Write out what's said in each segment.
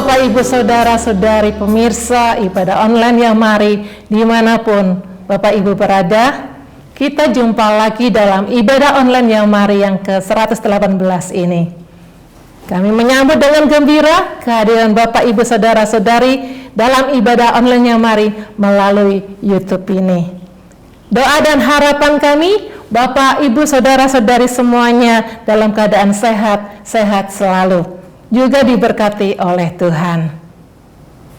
Bapak, Ibu, Saudara-saudari pemirsa ibadah online yang mari dimanapun Bapak Ibu berada, kita jumpa lagi dalam ibadah online yang mari yang ke-118 ini. Kami menyambut dengan gembira kehadiran Bapak, Ibu, Saudara-saudari dalam ibadah online yang mari melalui YouTube ini. Doa dan harapan kami, Bapak, Ibu, Saudara-saudari semuanya dalam keadaan sehat selalu, juga diberkati oleh Tuhan.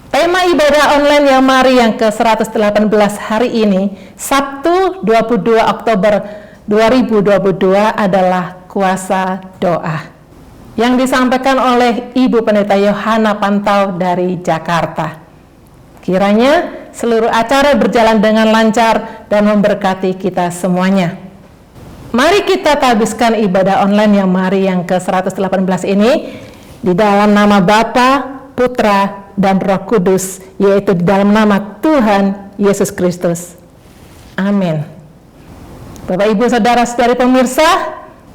Tema ibadah online yang mari yang ke-118 hari ini, Sabtu 22 Oktober 2022 adalah kuasa doa, yang disampaikan oleh Ibu Pendeta Yohana Pantau dari Jakarta. Kiranya seluruh acara berjalan dengan lancar dan memberkati kita semuanya. Mari kita tabiskan ibadah online yang mari yang ke-118 ini di dalam nama Bapa, Putra, dan Roh Kudus, yaitu di dalam nama Tuhan Yesus Kristus. Amin. Bapak, Ibu, Saudara-saudari pemirsa,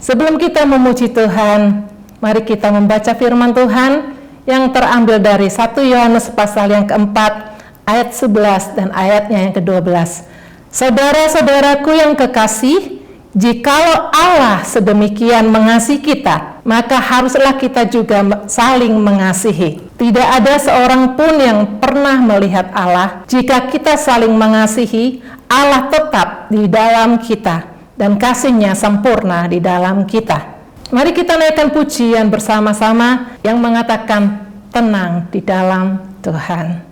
sebelum kita memuji Tuhan, mari kita membaca firman Tuhan yang terambil dari 1 Yohanes pasal yang keempat, ayat 11 dan ayatnya yang ke-12. Saudara-saudaraku yang kekasih, jikalau Allah sedemikian mengasihi kita, maka haruslah kita juga saling mengasihi. Tidak ada seorang pun yang pernah melihat Allah. Jika kita saling mengasihi, Allah tetap di dalam kita dan kasih-Nya sempurna di dalam kita. Mari kita naikkan pujian bersama-sama yang mengatakan tenang di dalam Tuhan.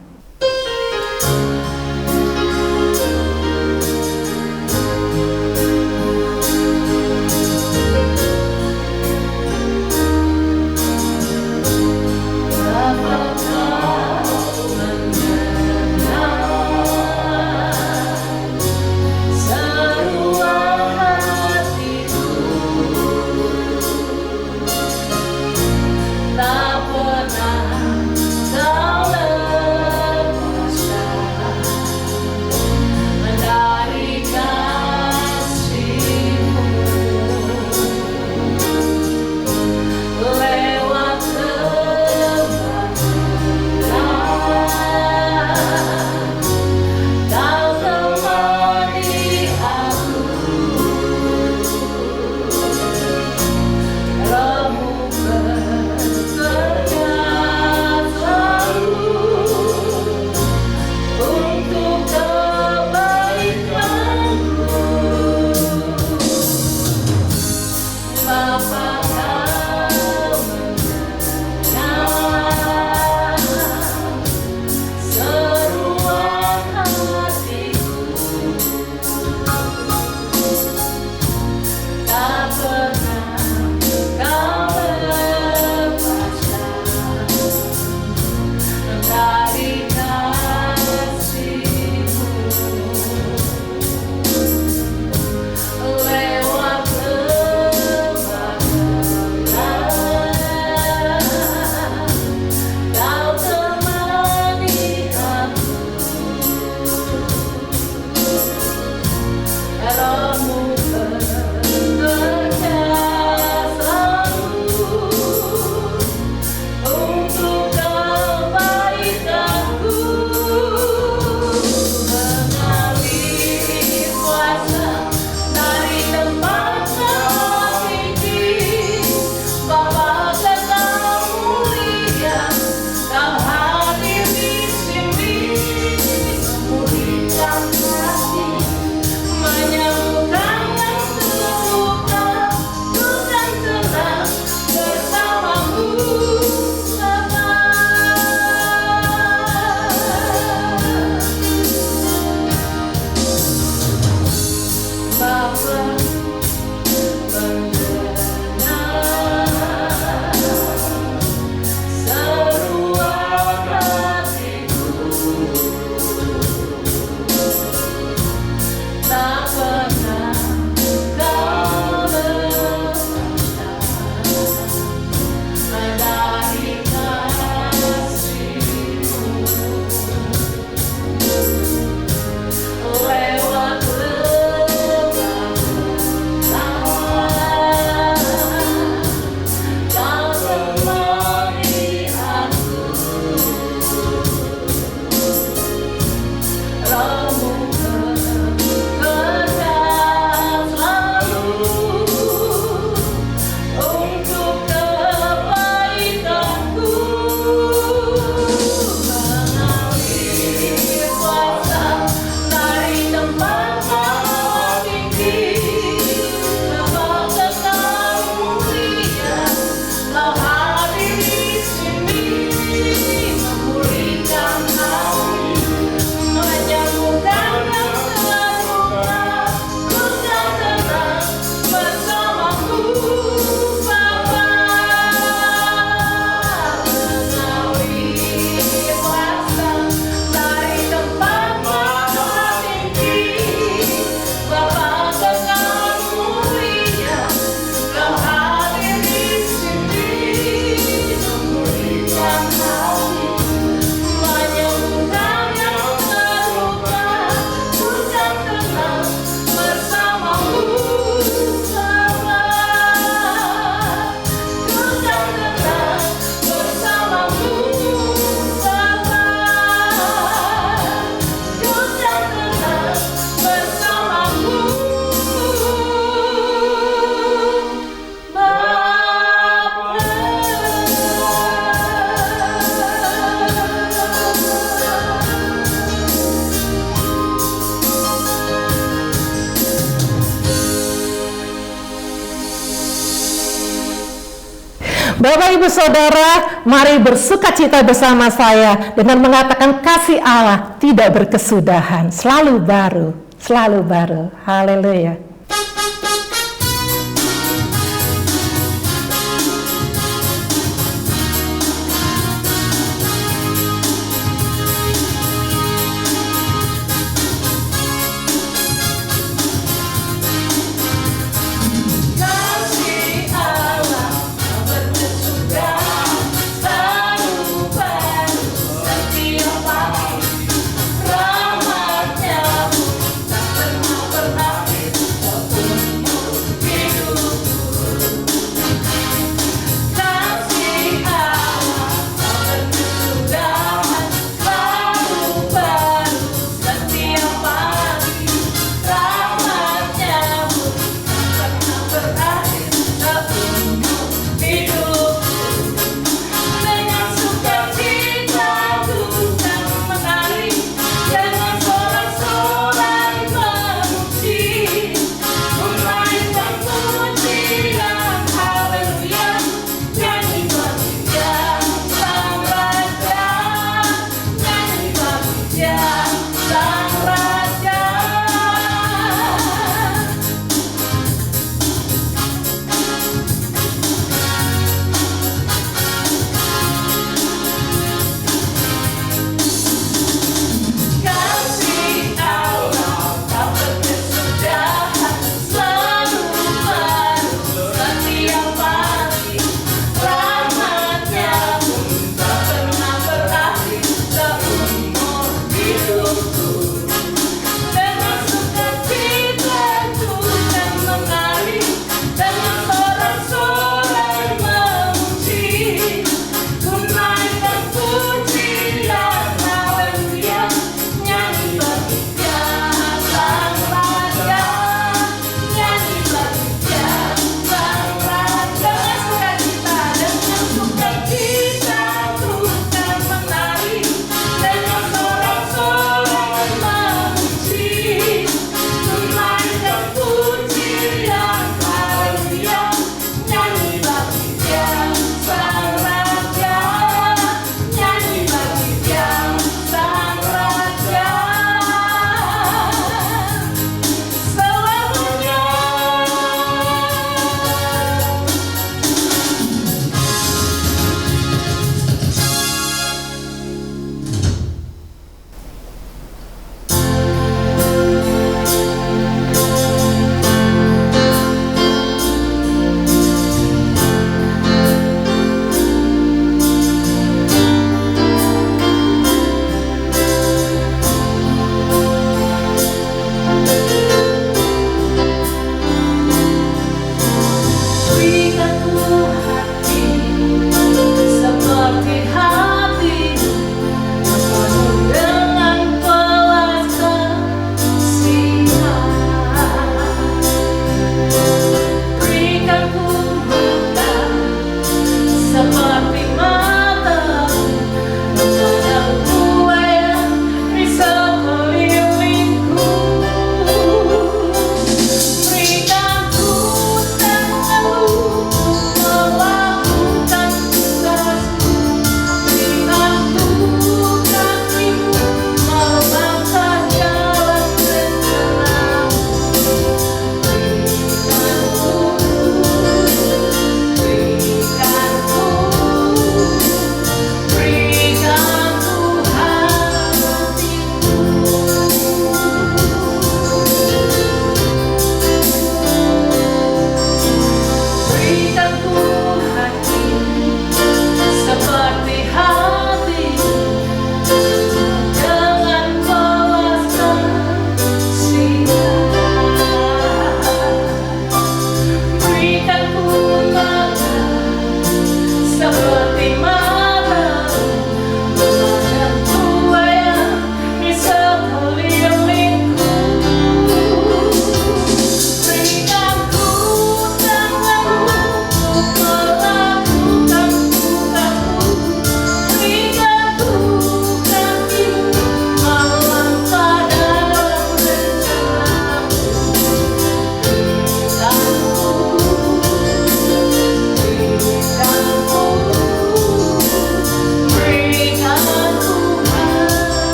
Bapak Ibu Saudara, mari bersukacita bersama saya dengan mengatakan kasih Allah tidak berkesudahan, selalu baru, selalu baru. Haleluya.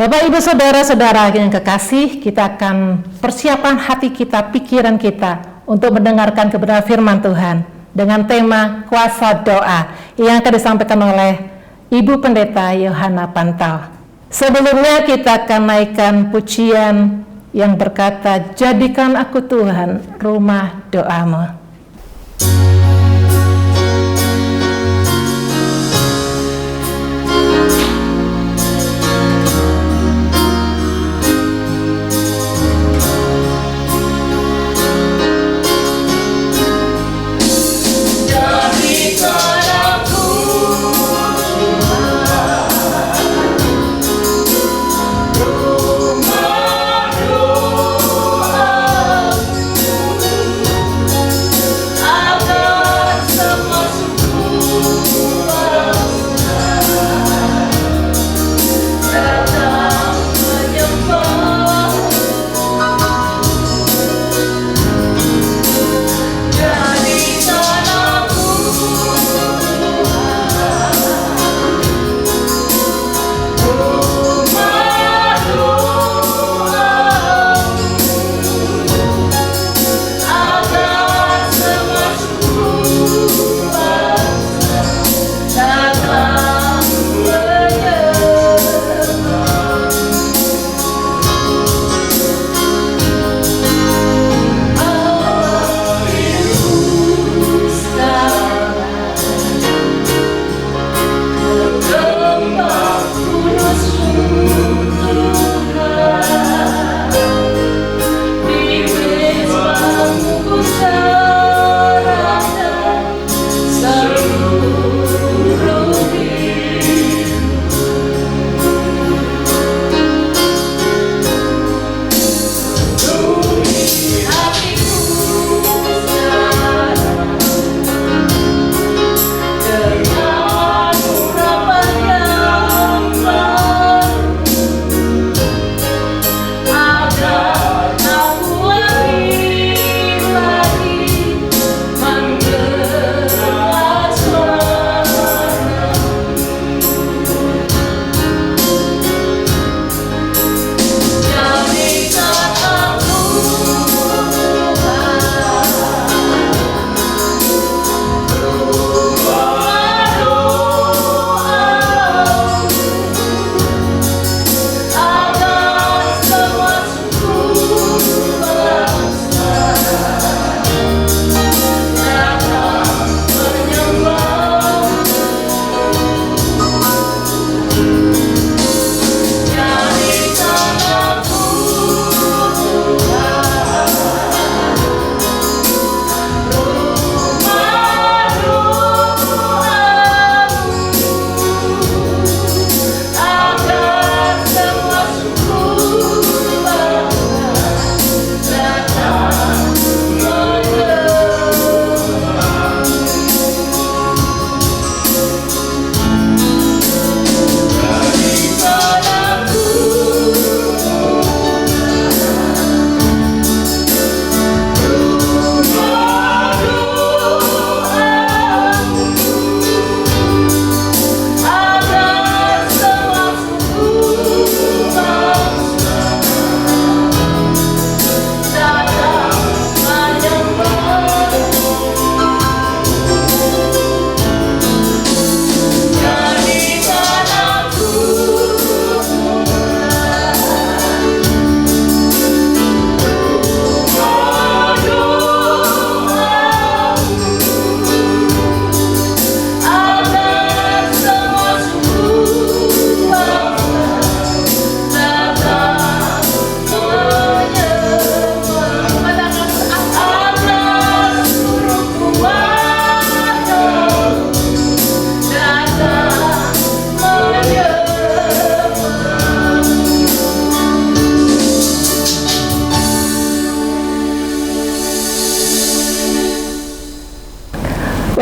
Bapak, Ibu, Saudara-saudara yang kekasih, kita akan persiapan hati kita, pikiran kita untuk mendengarkan kebenaran firman Tuhan dengan tema kuasa doa yang akan disampaikan oleh Ibu Pendeta Yohana Pantau. Sebelumnya kita akan naikkan pujian yang berkata, "Jadikan aku Tuhan rumah doamu."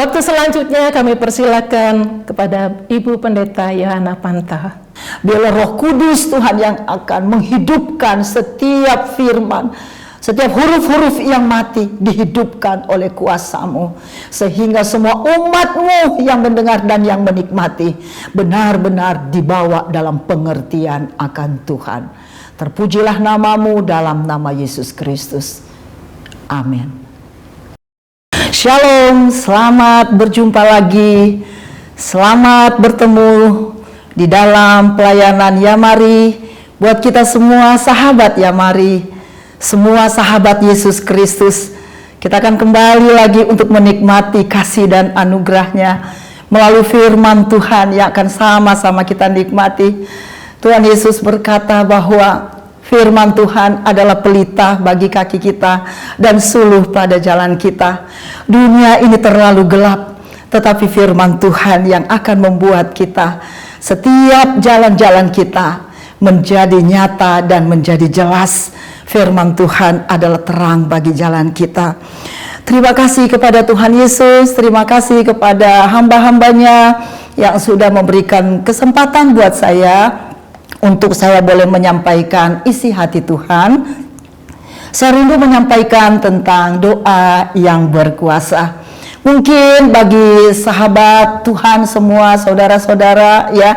Waktu selanjutnya kami persilakan kepada Ibu Pendeta Yohana Pantau. Biarlah Roh Kudus Tuhan yang akan menghidupkan setiap firman, Setiap huruf-huruf yang mati dihidupkan oleh kuasa-Mu, sehingga semua umat-Mu yang mendengar dan yang menikmati benar-benar dibawa dalam pengertian akan Tuhan. Terpujilah nama-Mu dalam nama Yesus Kristus. Amin. Shalom, selamat berjumpa lagi. Selamat bertemu di dalam pelayanan Yamari. Buat kita semua sahabat Yamari, semua sahabat Yesus Kristus, kita akan kembali lagi untuk menikmati kasih dan anugerah-Nya melalui firman Tuhan yang akan sama-sama kita nikmati. Tuhan Yesus berkata bahwa firman Tuhan adalah pelita bagi kaki kita dan suluh pada jalan kita. Dunia ini terlalu gelap, tetapi firman Tuhan yang akan membuat kita, setiap jalan-jalan kita menjadi nyata dan menjadi jelas. Firman Tuhan adalah terang bagi jalan kita. Terima kasih kepada Tuhan Yesus, terima kasih kepada hamba-hambanya yang sudah memberikan kesempatan buat saya untuk saya boleh menyampaikan isi hati Tuhan. Saya rindu menyampaikan tentang doa yang berkuasa. Mungkin bagi sahabat Tuhan semua, saudara-saudara ya,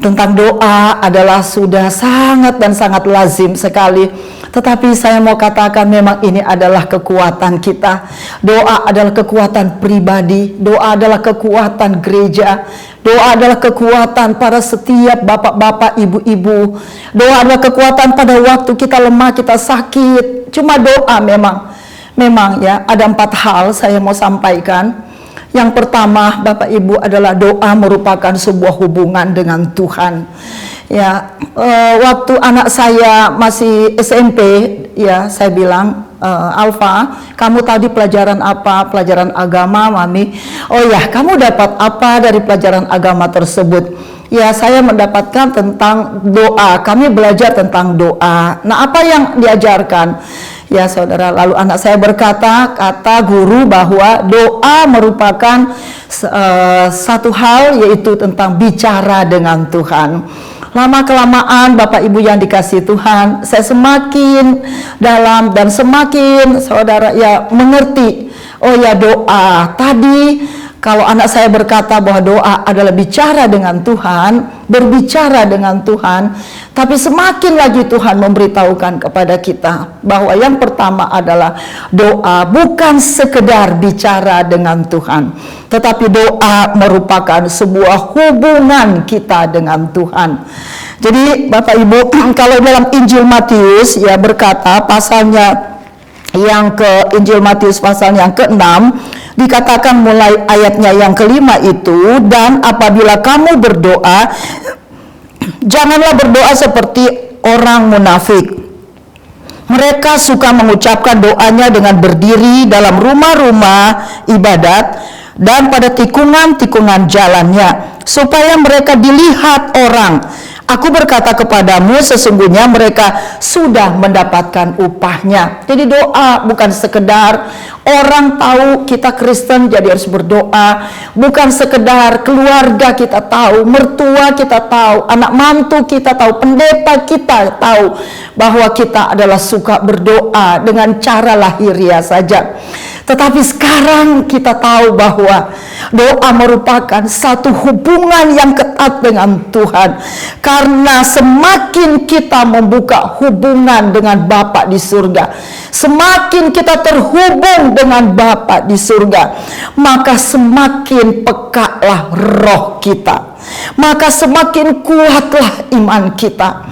tentang doa adalah sudah sangat dan sangat lazim sekali. Tetapi saya mau katakan memang ini adalah kekuatan kita. Doa adalah kekuatan pribadi, doa adalah kekuatan gereja, doa adalah kekuatan para setiap bapak-bapak, ibu-ibu. Doa adalah kekuatan pada waktu kita lemah, kita sakit. Cuma doa memang ya, ada 4 hal saya mau sampaikan. Yang pertama, Bapak Ibu, adalah doa merupakan sebuah hubungan dengan Tuhan. Ya, waktu anak saya masih SMP, ya saya bilang, Alfa, kamu tadi pelajaran apa? Pelajaran agama, Mami. Oh ya, kamu dapat apa dari pelajaran agama tersebut? Ya, saya mendapatkan tentang doa. Kami belajar tentang doa. Nah, apa yang diajarkan? Ya saudara, lalu anak saya berkata, kata guru bahwa doa merupakan satu hal, yaitu tentang bicara dengan Tuhan. Lama-kelamaan Bapak Ibu yang dikasihi Tuhan, saya semakin dalam dan semakin saudara ya mengerti. Oh ya, doa tadi, kalau anak saya berkata bahwa doa adalah bicara dengan Tuhan, berbicara dengan Tuhan, tapi semakin lagi Tuhan memberitahukan kepada kita bahwa yang pertama adalah doa bukan sekedar bicara dengan Tuhan, tetapi doa merupakan sebuah hubungan kita dengan Tuhan. Jadi Bapak Ibu, kalau dalam Injil Matius ya berkata pasalnya yang Injil Matius pasal yang ke-6 dikatakan mulai ayatnya yang ke-5 itu, dan apabila kamu berdoa, janganlah berdoa seperti orang munafik. Mereka suka mengucapkan doanya dengan berdiri dalam rumah-rumah ibadat dan pada tikungan-tikungan jalannya, supaya mereka dilihat orang. Aku berkata kepadamu, sesungguhnya mereka sudah mendapatkan upahnya. Jadi doa bukan sekedar orang tahu kita Kristen jadi harus berdoa, bukan sekedar keluarga kita tahu, mertua kita tahu, anak mantu kita tahu, pendeta kita tahu bahwa kita adalah suka berdoa dengan cara lahiriah saja. Tetapi sekarang kita tahu bahwa doa merupakan satu hubungan yang ketat dengan Tuhan. Karena semakin kita membuka hubungan dengan Bapa di surga, semakin kita terhubung dengan Bapa di surga, maka semakin pekalah roh kita, maka semakin kuatlah iman kita.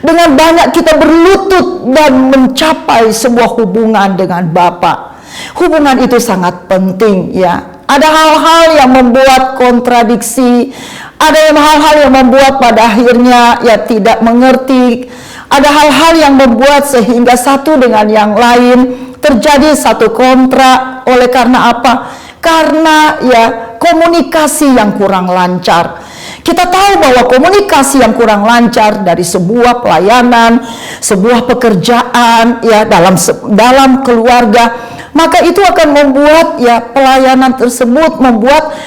Dengan banyak kita berlutut dan mencapai sebuah hubungan dengan Bapa. Hubungan itu sangat penting ya. Ada hal-hal yang membuat kontradiksi, ada hal-hal yang membuat pada akhirnya ya tidak mengerti, ada hal-hal yang membuat sehingga satu dengan yang lain terjadi satu kontra. Oleh karena apa? Karena ya komunikasi yang kurang lancar. Kita tahu bahwa komunikasi yang kurang lancar dari sebuah pelayanan, sebuah pekerjaan ya dalam keluarga, maka itu akan membuat ya pelayanan tersebut membuat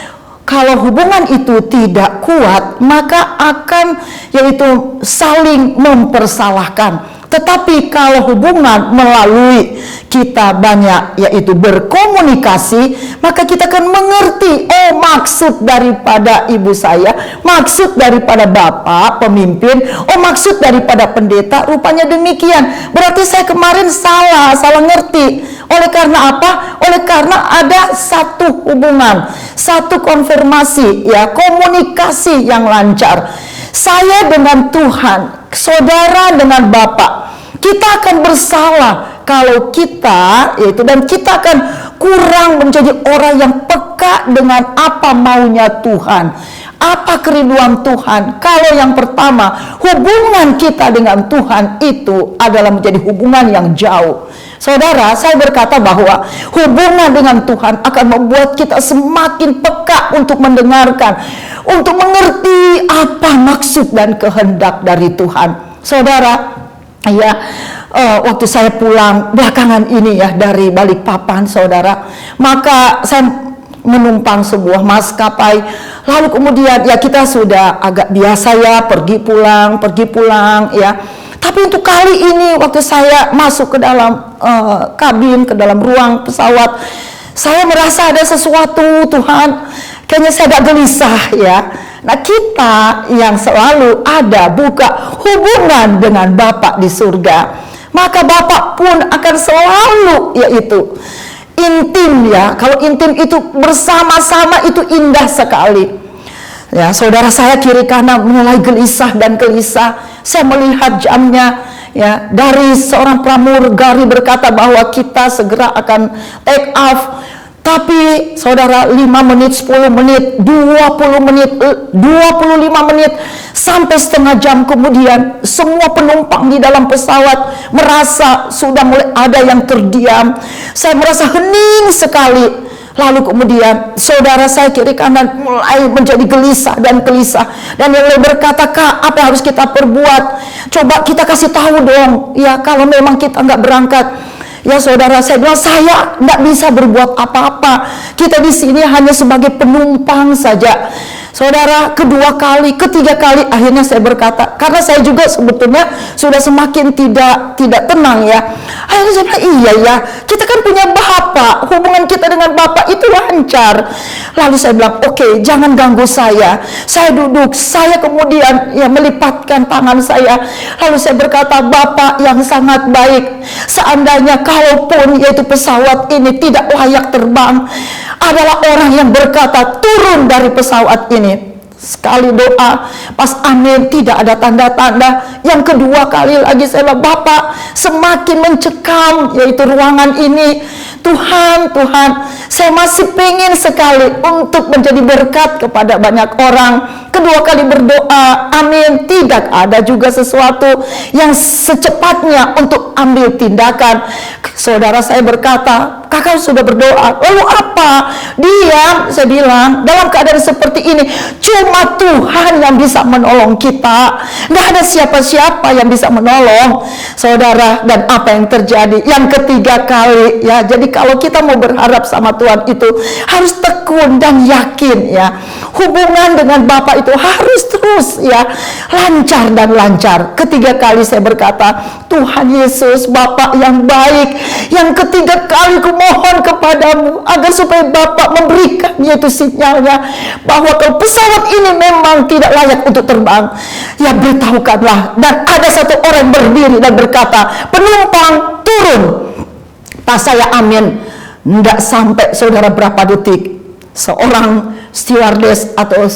kalau hubungan itu tidak kuat, maka akan yaitu saling mempersalahkan, Tetapi kalau hubungan melalui kita banyak yaitu berkomunikasi, maka kita akan mengerti, oh maksud daripada ibu saya, maksud daripada bapak pemimpin, oh maksud daripada pendeta rupanya demikian. Berarti saya kemarin salah ngerti. Oleh karena apa? Oleh karena ada satu hubungan, satu konfirmasi, ya, komunikasi yang lancar. Saya dengan Tuhan, saudara dengan Bapak, kita akan bersalah kalau kita, yaitu, dan kita akan kurang menjadi orang yang peka dengan apa maunya Tuhan, apa kerinduan Tuhan. Kalau yang pertama, hubungan kita dengan Tuhan itu adalah menjadi hubungan yang jauh. Saudara, saya berkata bahwa hubungan dengan Tuhan akan membuat kita semakin peka untuk mendengarkan, untuk mengerti apa maksud dan kehendak dari Tuhan. Saudara, ya, waktu saya pulang belakangan ini ya dari Balikpapan, saudara, maka saya menumpang sebuah maskapai. Lalu kemudian ya kita sudah agak biasa ya pergi pulang ya. Tapi untuk kali ini waktu saya masuk ke dalam kabin, ke dalam ruang pesawat, saya merasa ada sesuatu, Tuhan, kayaknya saya agak gelisah ya. Nah, kita yang selalu ada buka hubungan dengan Bapa di surga, maka Bapa pun akan selalu yaitu intim ya. Kalau intim itu bersama-sama itu indah sekali. Ya, saudara, saya kiri kanan mulai gelisah dan gelisah. Saya melihat jamnya ya, dari seorang pramugari berkata bahwa kita segera akan take off. Tapi saudara, 5 menit, 10 menit, 20 menit, 25 menit, sampai setengah jam kemudian, semua penumpang di dalam pesawat merasa sudah mulai ada yang terdiam. Saya merasa hening sekali. Lalu kemudian saudara, saya kiri kanan mulai menjadi gelisah. Dan yang mulai berkata, Kak, apa yang harus kita perbuat? Coba kita kasih tahu dong, ya, kalau memang kita nggak berangkat. Ya saudara, saya bilang saya nggak bisa berbuat apa-apa. Kita di sini hanya sebagai penumpang saja. Saudara, kedua kali, ketiga kali akhirnya saya berkata, karena saya juga sebetulnya sudah semakin tidak tenang ya. Akhirnya saya bilang, iya ya, kita kan punya Bapa, hubungan kita dengan Bapa itu lancar. Lalu saya bilang, oke, jangan ganggu saya. Saya duduk, saya kemudian ya melipatkan tangan saya. Lalu saya berkata, Bapa yang sangat baik, seandainya kalaupun yaitu pesawat ini tidak layak terbang, adalah orang yang berkata turun dari pesawat ini. Sekali doa, pas amin, tidak ada tanda-tanda. Yang kedua kali lagi saya bilang, Bapak, semakin mencekam yaitu ruangan ini. Tuhan, saya masih pengen sekali untuk menjadi berkat kepada banyak orang. Kedua kali berdoa, amin, tidak ada juga sesuatu yang secepatnya untuk ambil tindakan. Saudara, saya berkata, Kakak sudah berdoa, lalu apa? Diam, saya bilang, dalam keadaan seperti ini cuma Tuhan yang bisa menolong kita, nggak ada siapa-siapa yang bisa menolong. Saudara, dan apa yang terjadi yang ketiga kali ya. Jadi kalau kita mau berharap sama Tuhan itu harus tekun dan yakin ya. Hubungan dengan Bapa itu harus terus ya lancar dan lancar. Ketiga kali saya berkata, Tuhan Yesus, Bapa yang baik, yang ketiga kali kumohon kepadamu agar supaya Bapa memberikan yaitu sinyalnya bahwa kalau pesawat ini memang tidak layak untuk terbang, ya beritahukanlah. Dan ada satu orang berdiri dan berkata, penumpang turun. Pas saya amin, tidak sampai saudara berapa detik, seorang stewardess atau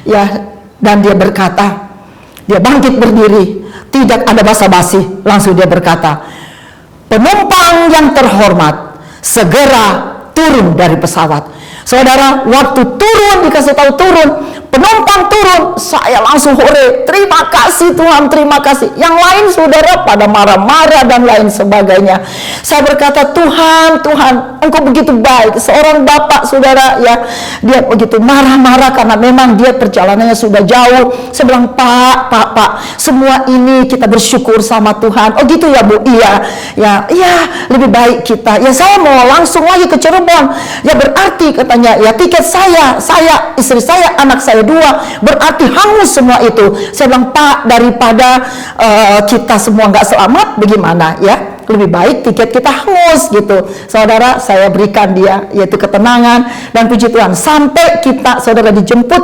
ya, dan dia berkata, dia bangkit berdiri, tidak ada basa-basi, langsung dia berkata, penumpang yang terhormat, segera turun dari pesawat. Saudara, waktu turun, dikasih tahu turun, penumpang turun, saya langsung hore, terima kasih Tuhan, terima kasih. Yang lain saudara pada marah-marah dan lain sebagainya. Saya berkata, Tuhan, Engkau begitu baik. Seorang bapak saudara ya, dia begitu marah-marah karena memang dia perjalanannya sudah jauh. Saya bilang, Pak, semua ini kita bersyukur sama Tuhan. Oh gitu ya Bu? Iya, lebih baik kita. Ya saya mau langsung lagi ke Cirebon. Ya berarti katanya, ya tiket saya, istri saya, anak saya 2, berarti hangus semua itu. Saya bilang, Pak, daripada kita semua nggak selamat, bagaimana ya? Lebih baik tiket kita hangus gitu. Saudara, saya berikan dia yaitu ketenangan, dan puji Tuhan sampai kita, saudara, dijemput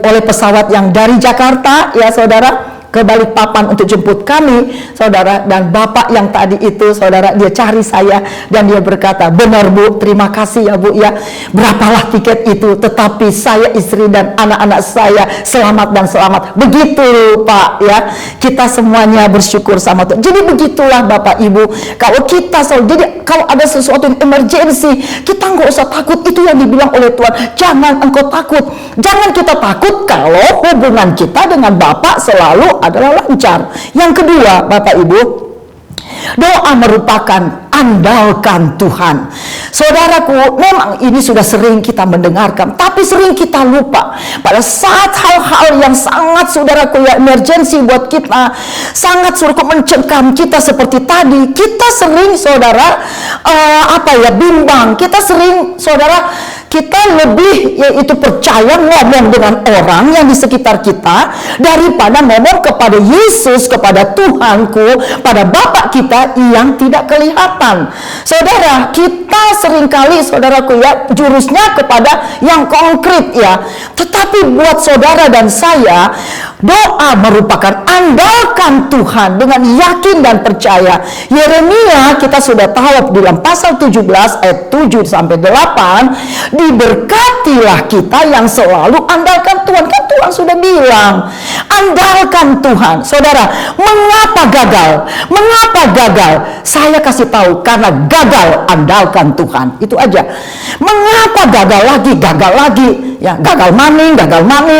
oleh pesawat yang dari Jakarta ya saudara ke Balikpapan untuk jemput kami, saudara. Dan bapak yang tadi itu, saudara, dia cari saya dan dia berkata, benar Bu, terima kasih ya Bu ya, berapalah tiket itu, tetapi saya, istri dan anak-anak saya selamat dan selamat. Begitu Pak ya, kita semuanya bersyukur sama Tuhan. Jadi begitulah Bapak Ibu, kalau kita jadi kalau ada sesuatu yang emergency, kita nggak usah takut. Itu yang dibilang oleh Tuhan, jangan engkau takut. Jangan kita takut kalau hubungan kita dengan Bapak selalu adalah lancar. Yang kedua, Bapak Ibu, doa merupakan andalkan Tuhan. Saudaraku, memang ini sudah sering kita mendengarkan, tapi sering kita lupa. Pada saat hal-hal yang sangat, saudaraku, ya emergensi buat kita, sangat suruh mencengkam kita seperti tadi, kita sering, saudara, bimbang. Kita sering, saudara, kita lebih yaitu percaya ngomong dengan orang yang di sekitar kita daripada ngomong kepada Yesus, kepada Tuhanku, pada Bapa kita yang tidak kelihatan. Saudara, kita seringkali, saudaraku ya, jurusnya kepada yang konkret ya. Tetapi buat saudara dan saya, doa merupakan andalkan Tuhan dengan yakin dan percaya. Yeremia kita sudah tahu di dalam pasal 17 ayat 7 sampai 8, diberkatilah kita yang selalu andalkan Tuhan. Kan Tuhan sudah bilang, andalkan Tuhan. Saudara, mengapa gagal? Mengapa gagal? Saya kasih tahu, karena gagal andalkan Tuhan. Itu aja. Mengapa gagal lagi? Gagal lagi. Ya, gagal maning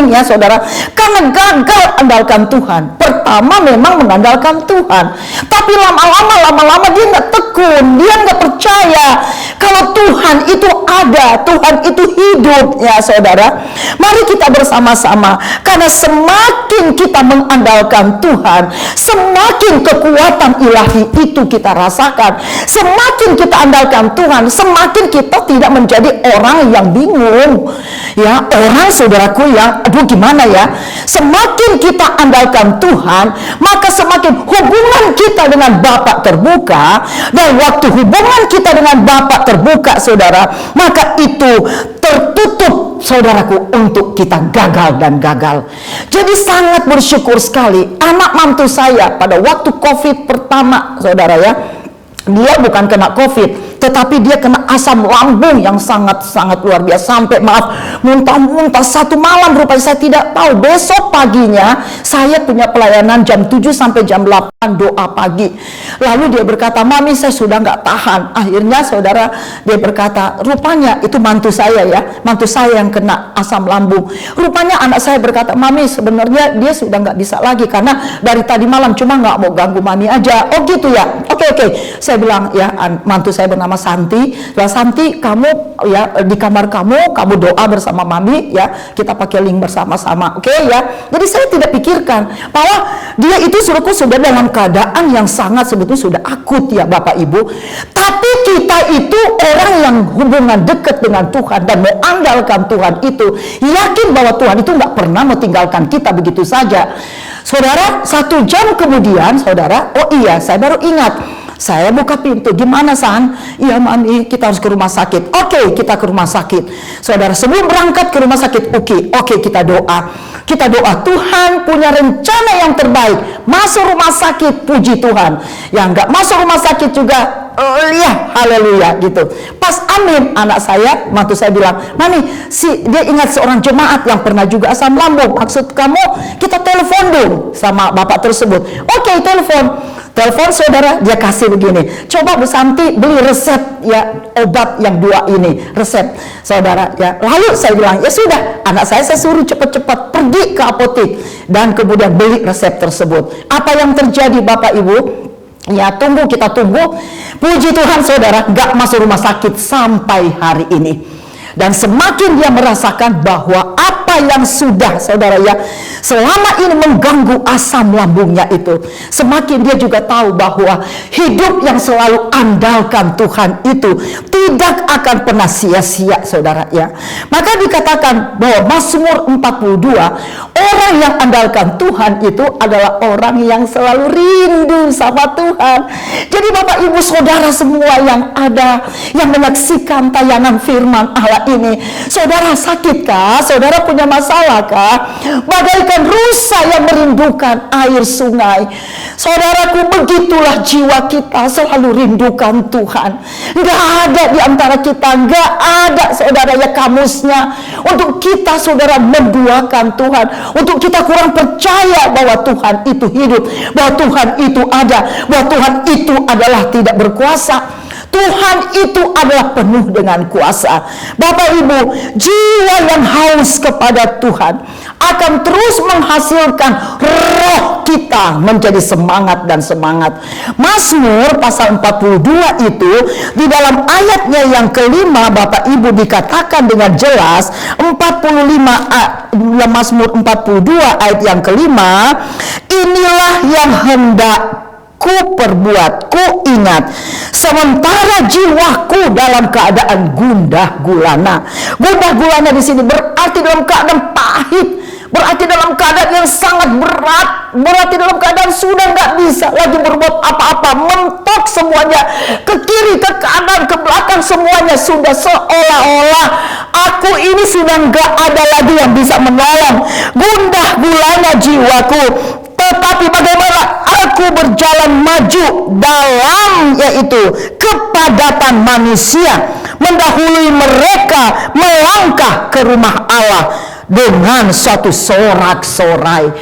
ya saudara. Karena gagal andalkan Tuhan. Pertama memang mengandalkan Tuhan, tapi lama-lama dia nggak tekun, dia nggak percaya kalau Tuhan itu ada, Tuhan itu hidup ya saudara. Mari kita bersama-sama, karena semakin kita mengandalkan Tuhan, semakin kekuatan ilahi itu kita rasakan. Semakin kita andalkan Tuhan, semakin kita tidak menjadi orang yang bingung. Ya, orang saudaraku yang aduh gimana ya. Semakin kita andalkan Tuhan, maka semakin hubungan kita dengan Bapa terbuka. Dan waktu hubungan kita dengan Bapa terbuka, saudara, maka itu tertutup, saudaraku, untuk kita gagal dan gagal. Jadi sangat bersyukur sekali, anak mantu saya pada waktu COVID pertama, saudara ya, dia bukan kena COVID, tetapi dia kena asam lambung yang sangat-sangat luar biasa, sampai muntah-muntah satu malam. Rupanya saya tidak tahu, besok paginya saya punya pelayanan jam 7 sampai jam 8 doa pagi. Lalu dia berkata, Mami saya sudah nggak tahan. Akhirnya saudara, dia berkata, rupanya itu mantu saya ya, mantu saya yang kena asam lambung. Rupanya anak saya berkata, Mami sebenarnya dia sudah nggak bisa lagi, karena dari tadi malam cuma nggak mau ganggu Mami aja. Oh gitu ya, oke. Saya bilang ya, mantu saya bernama Santi. Ya Santi, kamu ya di kamar kamu doa bersama Mami ya, kita pakai link bersama-sama, oke ya. Jadi saya tidak pikirkan bahwa dia itu suruhku sudah dalam keadaan yang sangat sebetulnya sudah akut ya Bapak Ibu. Tapi kita itu orang yang hubungan dekat dengan Tuhan dan mengandalkan Tuhan itu, yakin bahwa Tuhan itu nggak pernah meninggalkan kita begitu saja. Saudara, 1 jam kemudian, saudara, oh iya saya baru ingat. Saya buka pintu, gimana San? Iya Mami, kita harus ke rumah sakit. Oke, kita ke rumah sakit. Saudara, sebelum berangkat ke rumah sakit, oke, kita doa. Kita doa, Tuhan punya rencana yang terbaik. Masuk rumah sakit, puji Tuhan. Yang enggak masuk rumah sakit juga, ya haleluya gitu. Pas amin, anak saya, mantu saya bilang, Mami, dia ingat seorang jemaat yang pernah juga asam lambung. Maksud kamu, kita telepon dong sama bapak tersebut. Oke, telepon saudara, dia kasih begini, coba Bu Santi beli resep ya obat yang 2 ini, resep saudara ya. Lalu saya bilang, ya sudah, anak saya suruh cepat-cepat pergi ke apotek dan kemudian beli resep tersebut. Apa yang terjadi Bapak Ibu? Ya kita tunggu, puji Tuhan saudara, gak masuk rumah sakit sampai hari ini. Dan semakin dia merasakan bahwa apa yang sudah saudara ya selama ini mengganggu asam lambungnya itu, semakin dia juga tahu bahwa hidup yang selalu andalkan Tuhan itu tidak akan pernah sia-sia saudara ya. Maka dikatakan bahwa Mazmur 42, orang yang andalkan Tuhan itu adalah orang yang selalu rindu sama Tuhan. Jadi Bapak Ibu Saudara semua yang ada, yang menyaksikan tayangan firman Allah ini, saudara sakitkah? Saudara punya masalahkah? Bagaikan rusa yang merindukan air sungai. Saudaraku, begitulah jiwa kita selalu rindukan Tuhan. Gak ada di antara kita, gak ada saudara ya kamusnya untuk kita saudara menduakan Tuhan, untuk kita kurang percaya bahwa Tuhan itu hidup, bahwa Tuhan itu ada, bahwa Tuhan itu adalah tidak berkuasa. Tuhan itu adalah penuh dengan kuasa. Bapak Ibu, jiwa yang haus kepada Tuhan akan terus menghasilkan roh kita menjadi semangat dan semangat. Mazmur pasal 42 itu di dalam ayatnya yang kelima, Bapak Ibu, dikatakan dengan jelas 45 Mazmur 42 ayat yang kelima, inilah yang hendak ku perbuat, ku ingat, sementara jiwaku dalam keadaan gundah gulana. Gundah gulana di sini berarti dalam keadaan pahit, berarti dalam keadaan yang sangat berat, berarti dalam keadaan sudah nggak bisa lagi berbuat apa-apa, mentok semuanya ke kiri, ke kanan, ke belakang, semuanya sudah seolah-olah aku ini sudah nggak ada lagi yang bisa menolong. Gundah gulana jiwaku. Tetapi bagaimana aku berjalan maju dalam yaitu kepadatan manusia, mendahului mereka melangkah ke rumah Allah dengan suatu sorak-sorai.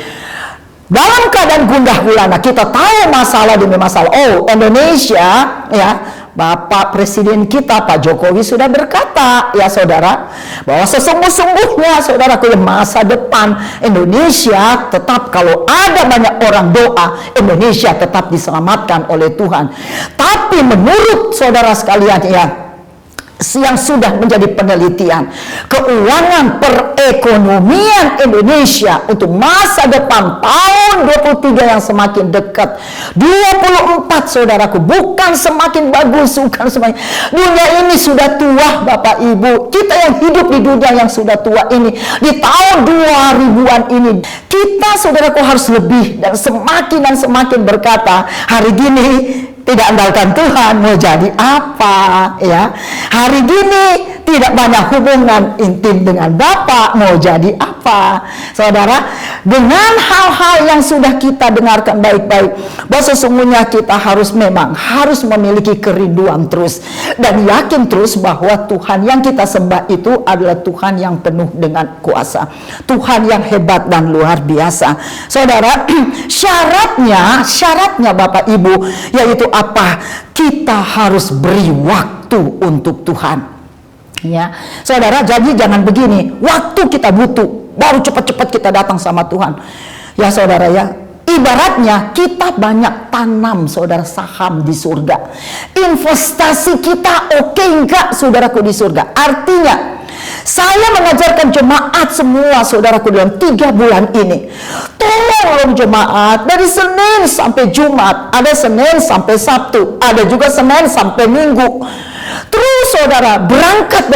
Dalam keadaan gundah gulana, kita tahu masalah demi masalah. Oh, Indonesia ya, Bapak Presiden kita Pak Jokowi sudah berkata ya saudara, bahwa sesungguh-sungguhnya saudara, ke masa depan Indonesia tetap, kalau ada banyak orang doa, Indonesia tetap diselamatkan oleh Tuhan. Tapi menurut saudara sekalian ya, yang sudah menjadi penelitian, keuangan perekonomian Indonesia untuk masa depan tahun 23 yang semakin dekat, 24 saudaraku, bukan semakin bagus, bukan semakin, dunia ini sudah tua Bapak Ibu. Kita yang hidup di dunia yang sudah tua ini, di tahun 2000-an ini, kita saudaraku harus lebih dan semakin berkata, hari gini tidak andalkan Tuhan, mau jadi apa ya? Hari gini tidak banyak hubungan intim dengan Bapak, mau jadi apa? Saudara, dengan hal-hal yang sudah kita dengarkan baik-baik, bahwa sesungguhnya kita harus memiliki kerinduan terus dan yakin terus bahwa Tuhan yang kita sembah itu adalah Tuhan yang penuh dengan kuasa, Tuhan yang hebat dan luar biasa. Saudara, syaratnya Bapak Ibu yaitu apa? Kita harus beri waktu untuk Tuhan. Ya, saudara, jadi jangan begini, waktu kita butuh, baru cepat-cepat kita datang sama Tuhan. Ya saudara ya, ibaratnya kita banyak tanam saudara saham di surga. Investasi kita oke enggak saudaraku di surga? Artinya, saya mengajarkan jemaat semua saudaraku dalam 3 bulan ini. Tolong jemaat, dari Senin sampai Jumat, ada Senin sampai Sabtu, ada juga Senin sampai Minggu. Terus saudara berangkat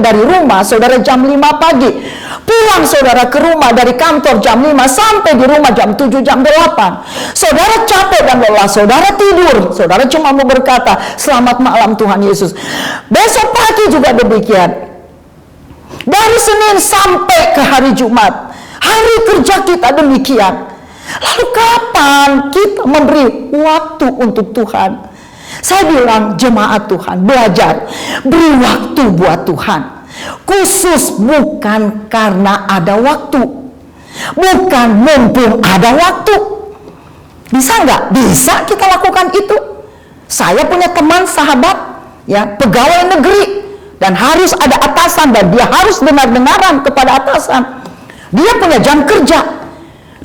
dari rumah saudara jam 5 pagi, pulang saudara ke rumah dari kantor jam 5, sampai di rumah jam 7, jam 8. Saudara capek dan lelah, saudara tidur, saudara cuma mau berkata, selamat malam Tuhan Yesus. Besok pagi juga demikian. Dari Senin sampai ke hari Jumat, hari kerja kita demikian. Lalu kapan kita memberi waktu untuk Tuhan? Saya bilang, jemaat Tuhan, belajar beri waktu buat Tuhan. Khusus bukan karena ada waktu, bukan mumpung ada waktu. Bisa nggak? Bisa kita lakukan itu. Saya punya teman sahabat ya, pegawai negeri, dan harus ada atasan dan dia harus dengar-dengaran kepada atasan. Dia punya jam kerja,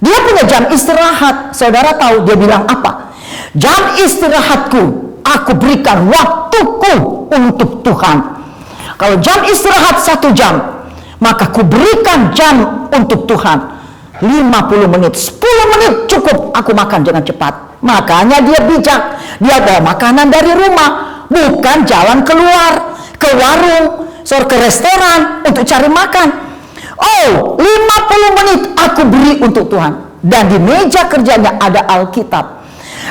dia punya jam istirahat. Saudara tahu dia bilang apa? Jam istirahatku aku berikan waktuku untuk Tuhan. Kalau jam istirahat 1 jam, maka kuberikan jam untuk Tuhan 50 menit, 10 menit cukup aku makan dengan cepat. Makanya dia bijak, dia bawa makanan dari rumah, bukan jalan keluar ke warung, ke restoran untuk cari makan. 50 menit aku beri untuk Tuhan. Dan di meja kerjanya ada Alkitab.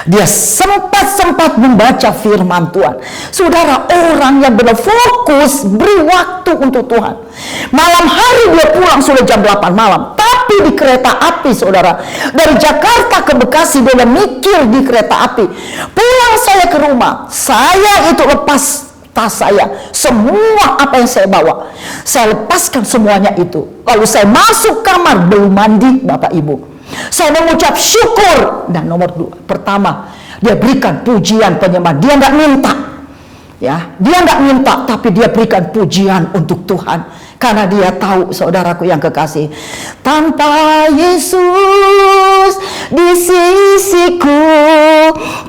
Dia sempat membaca firman Tuhan. Saudara, orang yang benar fokus beri waktu untuk Tuhan. Malam hari dia pulang sudah jam 8 malam. Tapi di kereta api, saudara, dari Jakarta ke Bekasi dia mikir di kereta api. Pulang saya ke rumah, saya itu lepas tas saya, semua apa yang saya bawa, saya lepaskan semuanya itu. Lalu saya masuk kamar, belum mandi, Bapak Ibu. Saya mengucap syukur. Dan nomor 2, pertama, dia berikan pujian penyembah. Dia nggak minta, ya, dia nggak minta, tapi dia berikan pujian untuk Tuhan, karena dia tahu, saudaraku yang kekasih, tanpa Yesus di sisiku,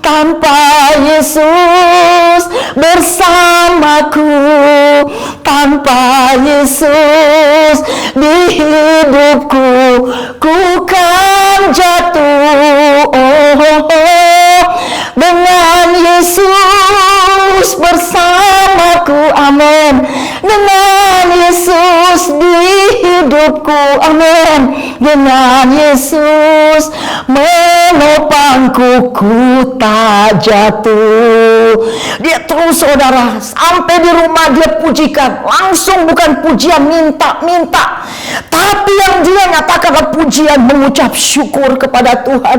tanpa Yesus bersamaku, tanpa Yesus di hidupku, ku kan jatuh. Dengan Yesus bersamaku, amin. Dengan Yesus di hidupku, amin. Dengan Yesus menopangku, ku tak jatuh. Dia terus, saudara, sampai di rumah dia pujikan langsung, bukan pujian minta-minta, tapi yang dia nyatakan pujian, mengucap syukur kepada Tuhan.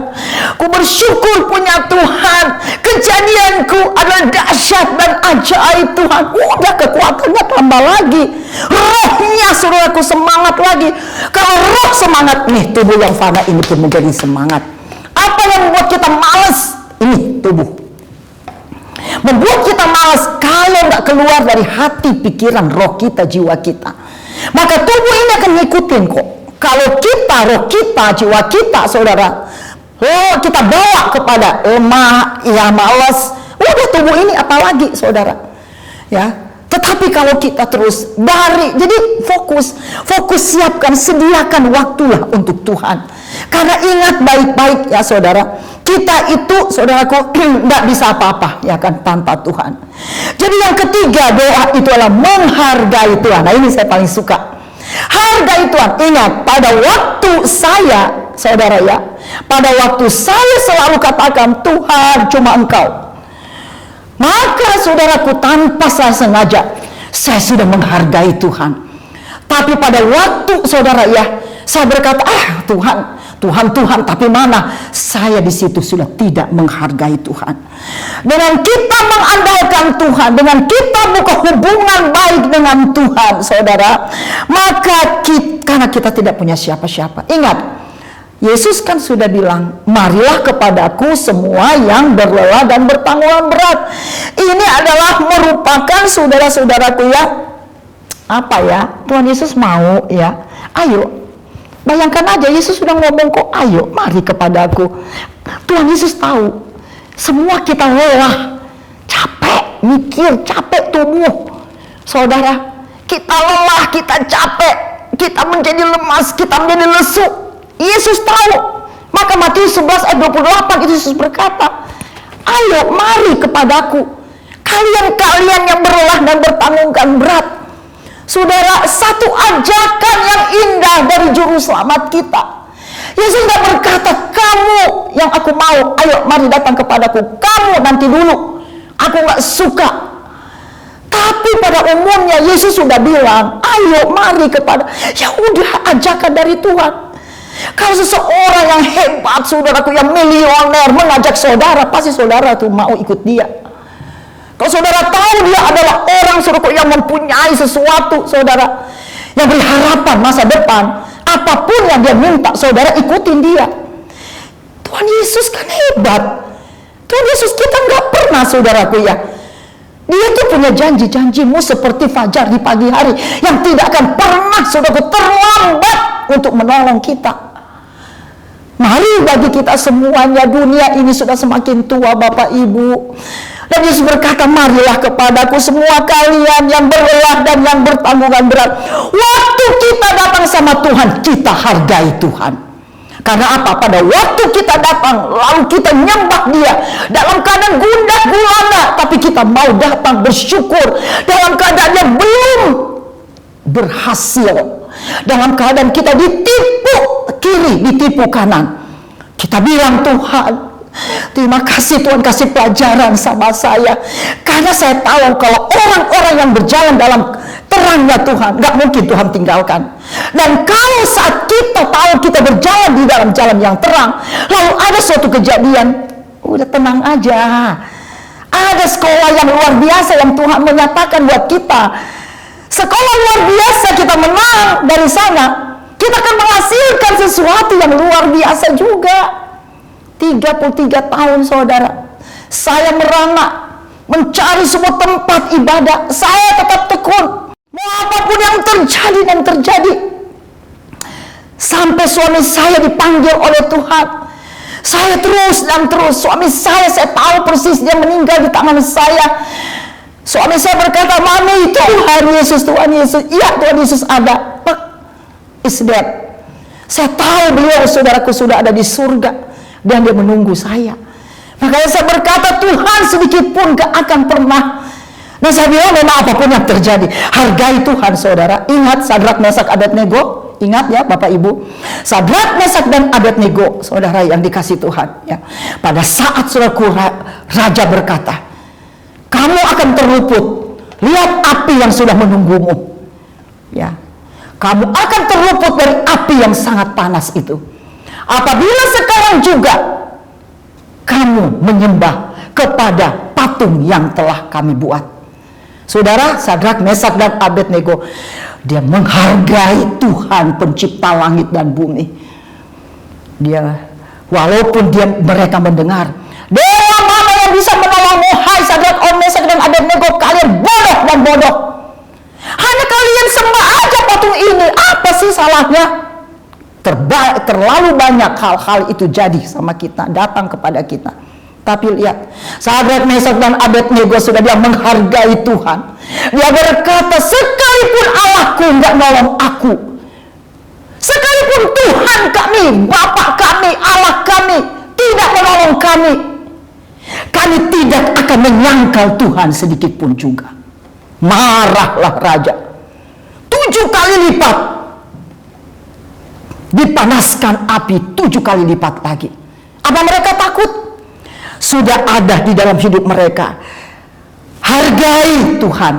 Ku bersyukur punya Tuhan, kejadianku adalah dahsyat dan ajaib Tuhan. Udah kekuatannya tambah lagi, rohnya, saudaraku, semangat lagi. Kalau roh semangat nih, tubuh yang fana ini pun menjadi semangat. Apa yang membuat kita malas? Ini tubuh membuat kita malas kalau nggak keluar dari hati, pikiran, roh kita, jiwa kita. Maka tubuh ini akan ngikutin kok. Kalau kita, roh kita, jiwa kita, saudara, kita bawa kepada lemah, ya malas, udah tubuh ini apalagi, saudara, ya. Tetapi kalau kita terus jadi fokus siapkan, sediakan waktulah untuk Tuhan. Karena ingat baik-baik ya, saudara, kita itu, saudaraku, nggak bisa apa-apa ya kan tanpa Tuhan. Jadi yang ketiga, doa itu adalah menghargai Tuhan. Nah, ini saya paling suka. Hargai Tuhan. Ingat, pada waktu saya, saudara ya, pada waktu saya selalu katakan, Tuhan cuma Engkau. Maka saudaraku, tanpa saya sengaja, saya sudah menghargai Tuhan. Tapi pada waktu, saudara ya, saya berkata, Tuhan, tapi mana? Saya di situ sudah tidak menghargai Tuhan. Dengan kita mengandalkan Tuhan, dengan kita buka hubungan baik dengan Tuhan, saudara, maka karena kita tidak punya siapa-siapa. Ingat, Yesus kan sudah bilang, marilah kepadaku semua yang berlelah dan bertanggungan berat. Ini adalah merupakan, saudara-saudaraku ya, Tuhan Yesus mau ya, ayo. Bayangkan aja, Yesus sudah ngomong kok, ayo mari kepadaku. Tuhan Yesus tahu semua kita lelah, capek, mikir, capek tubuh. Saudara, kita lelah, kita capek, kita menjadi lemas, kita menjadi lesu. Yesus tahu. Maka Matius 11 ayat 28 itu Yesus berkata, ayo mari kepadaku, kalian yang berlelah dan bertanggungan berat. Saudara, satu ajakan yang indah dari juru selamat kita. Yesus tidak berkata, kamu yang aku mau, ayo mari datang kepadaku. Kamu nanti dulu, aku gak suka. Tapi pada umumnya Yesus sudah bilang, ayo mari kepada. Ya udah, ajakan dari Tuhan. Kalau seseorang yang hebat, saudaraku, yang milioner mengajak saudara, pasti saudara tuh mau ikut dia. Kalau saudara tahu dia adalah orang, saudara, yang mempunyai sesuatu, saudara, yang beri harapan masa depan, apapun yang dia minta, saudara ikutin dia. Tuhan Yesus kan hebat. Tuhan Yesus kita nggak pernah, saudaraku ya, dia tuh punya janji-janjimu seperti fajar di pagi hari, yang tidak akan pernah, saudaraku, terlambat untuk menolong kita. Mari bagi kita semuanya, dunia ini sudah semakin tua, Bapak Ibu. Dan Yesus berkata, marilah kepadaku semua kalian yang berlelah dan yang bertanggungan berat. Waktu kita datang sama Tuhan, kita hargai Tuhan. Karena apa? Pada waktu kita datang, lalu kita nyembah Dia dalam keadaan gundah gulana, tapi kita mau datang bersyukur dalam keadaan yang belum berhasil, dalam keadaan kita ditipu kiri, ditipu kanan. Kita bilang, Tuhan, terima kasih Tuhan kasih pelajaran sama saya, karena saya tahu kalau orang-orang yang berjalan dalam terangnya Tuhan, gak mungkin Tuhan tinggalkan. Dan kalau saat kita tahu kita berjalan di dalam jalan yang terang, lalu ada suatu kejadian, udah tenang aja. Ada sekolah yang luar biasa yang Tuhan menyatakan buat kita. Sekolah luar biasa, kita menang dari sana, kita akan menghasilkan sesuatu yang luar biasa juga. 33 tahun saudara, saya merangak mencari semua tempat ibadah, saya tetap tekun. Mau apapun yang terjadi dan terjadi. Sampai suami saya dipanggil oleh Tuhan, saya terus dan terus. Suami saya tahu persis dia meninggal di tangan saya. Suami saya berkata, Mami, Tuhan Yesus, Tuhan Yesus. Iya, Tuhan Yesus ada. Pak, is dead. Saya tahu beliau, saudaraku, sudah ada di surga dan dia menunggu saya. Makanya saya berkata, Tuhan sedikit pun gak akan pernah. Nah, saya bilang, memang apapun yang terjadi, hargai Tuhan, saudara. Ingat Sadrak, Mesak, Abednego. Ingat ya Bapak Ibu, Sadrak, Mesak, dan Abednego, saudara yang dikasih Tuhan ya. Pada saat saudaraku Raja berkata, kamu akan terluput, lihat api yang sudah menunggumu ya. Kamu akan terluput dari api yang sangat panas itu. Apabila sekarang juga kamu menyembah kepada patung yang telah kami buat. Saudara, Sadrak, Mesak, dan Abednego, dia menghargai Tuhan pencipta langit dan bumi. Dia, walaupun mereka mendengar, dewa mana yang bisa menolongmu, hai Sadrak, Mesak, dan Abednego, kalian bodoh dan bodoh. Hanya kalian sembah aja patung ini, apa sih salahnya? Terlalu banyak hal-hal itu jadi sama kita, datang kepada kita. Tapi lihat, Sadrak, Mesak, dan Abednego sudah dia menghargai Tuhan. Dia berkata, sekalipun Allahku nggak nolong aku, sekalipun Tuhan kami, Bapa kami, Allah kami tidak menolong kami, kami tidak akan menyangkal Tuhan sedikit pun juga. Marahlah Raja, 7 kali lipat, dipanaskan api 7 kali lipat lagi. Apa mereka takut? Sudah ada di dalam hidup mereka. Hargai Tuhan.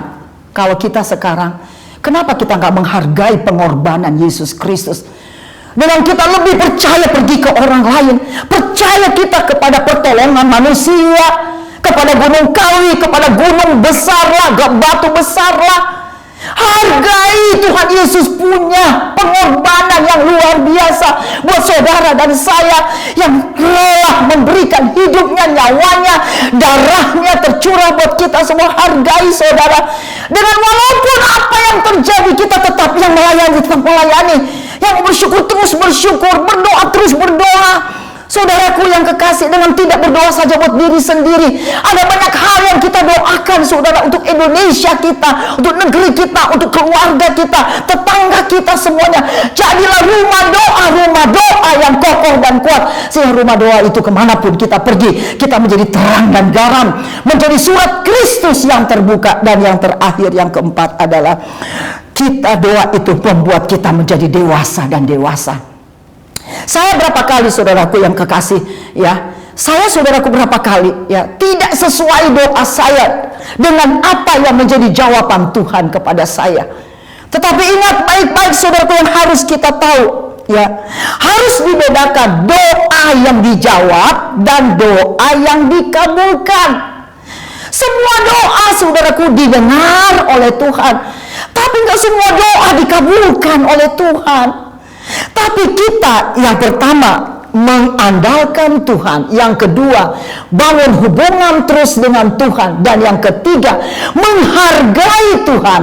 Kalau kita sekarang, kenapa kita nggak menghargai pengorbanan Yesus Kristus? Dengan kita lebih percaya pergi ke orang lain, percaya kita kepada pertolongan manusia, kepada gunung kawi, kepada gunung besar lah, batu besar lah. Hargai Tuhan Yesus punya pengorbanan yang luar biasa buat saudara dan saya, yang rela memberikan hidupnya, nyawanya, darahnya tercurah buat kita semua. Hargai saudara. Dengan walaupun apa yang terjadi, kita tetap yang melayani, tetap melayani. Yang bersyukur terus bersyukur, berdoa terus berdoa. Saudaraku yang kekasih, dengan tidak berdoa saja buat diri sendiri, ada banyak hal yang kita doakan saudara, untuk Indonesia kita, untuk negeri kita, untuk keluarga kita, tetangga kita semuanya. Jadilah rumah doa yang kokoh dan kuat, sehingga rumah doa itu kemanapun kita pergi, kita menjadi terang dan garam, menjadi surat Kristus yang terbuka. Dan yang terakhir, yang keempat adalah kita, doa itu membuat kita menjadi dewasa dan dewasa. Saya berapa kali saudaraku yang kekasih ya, saya saudaraku berapa kali ya tidak sesuai doa saya dengan apa yang menjadi jawaban Tuhan kepada saya. Tetapi ingat baik-baik saudaraku, yang harus kita tahu ya, harus dibedakan doa yang dijawab dan doa yang dikabulkan. Semua doa saudaraku didengar oleh Tuhan, tapi nggak semua doa dikabulkan oleh Tuhan. Tapi kita yang pertama mengandalkan Tuhan, yang kedua bangun hubungan terus dengan Tuhan, dan yang ketiga menghargai Tuhan,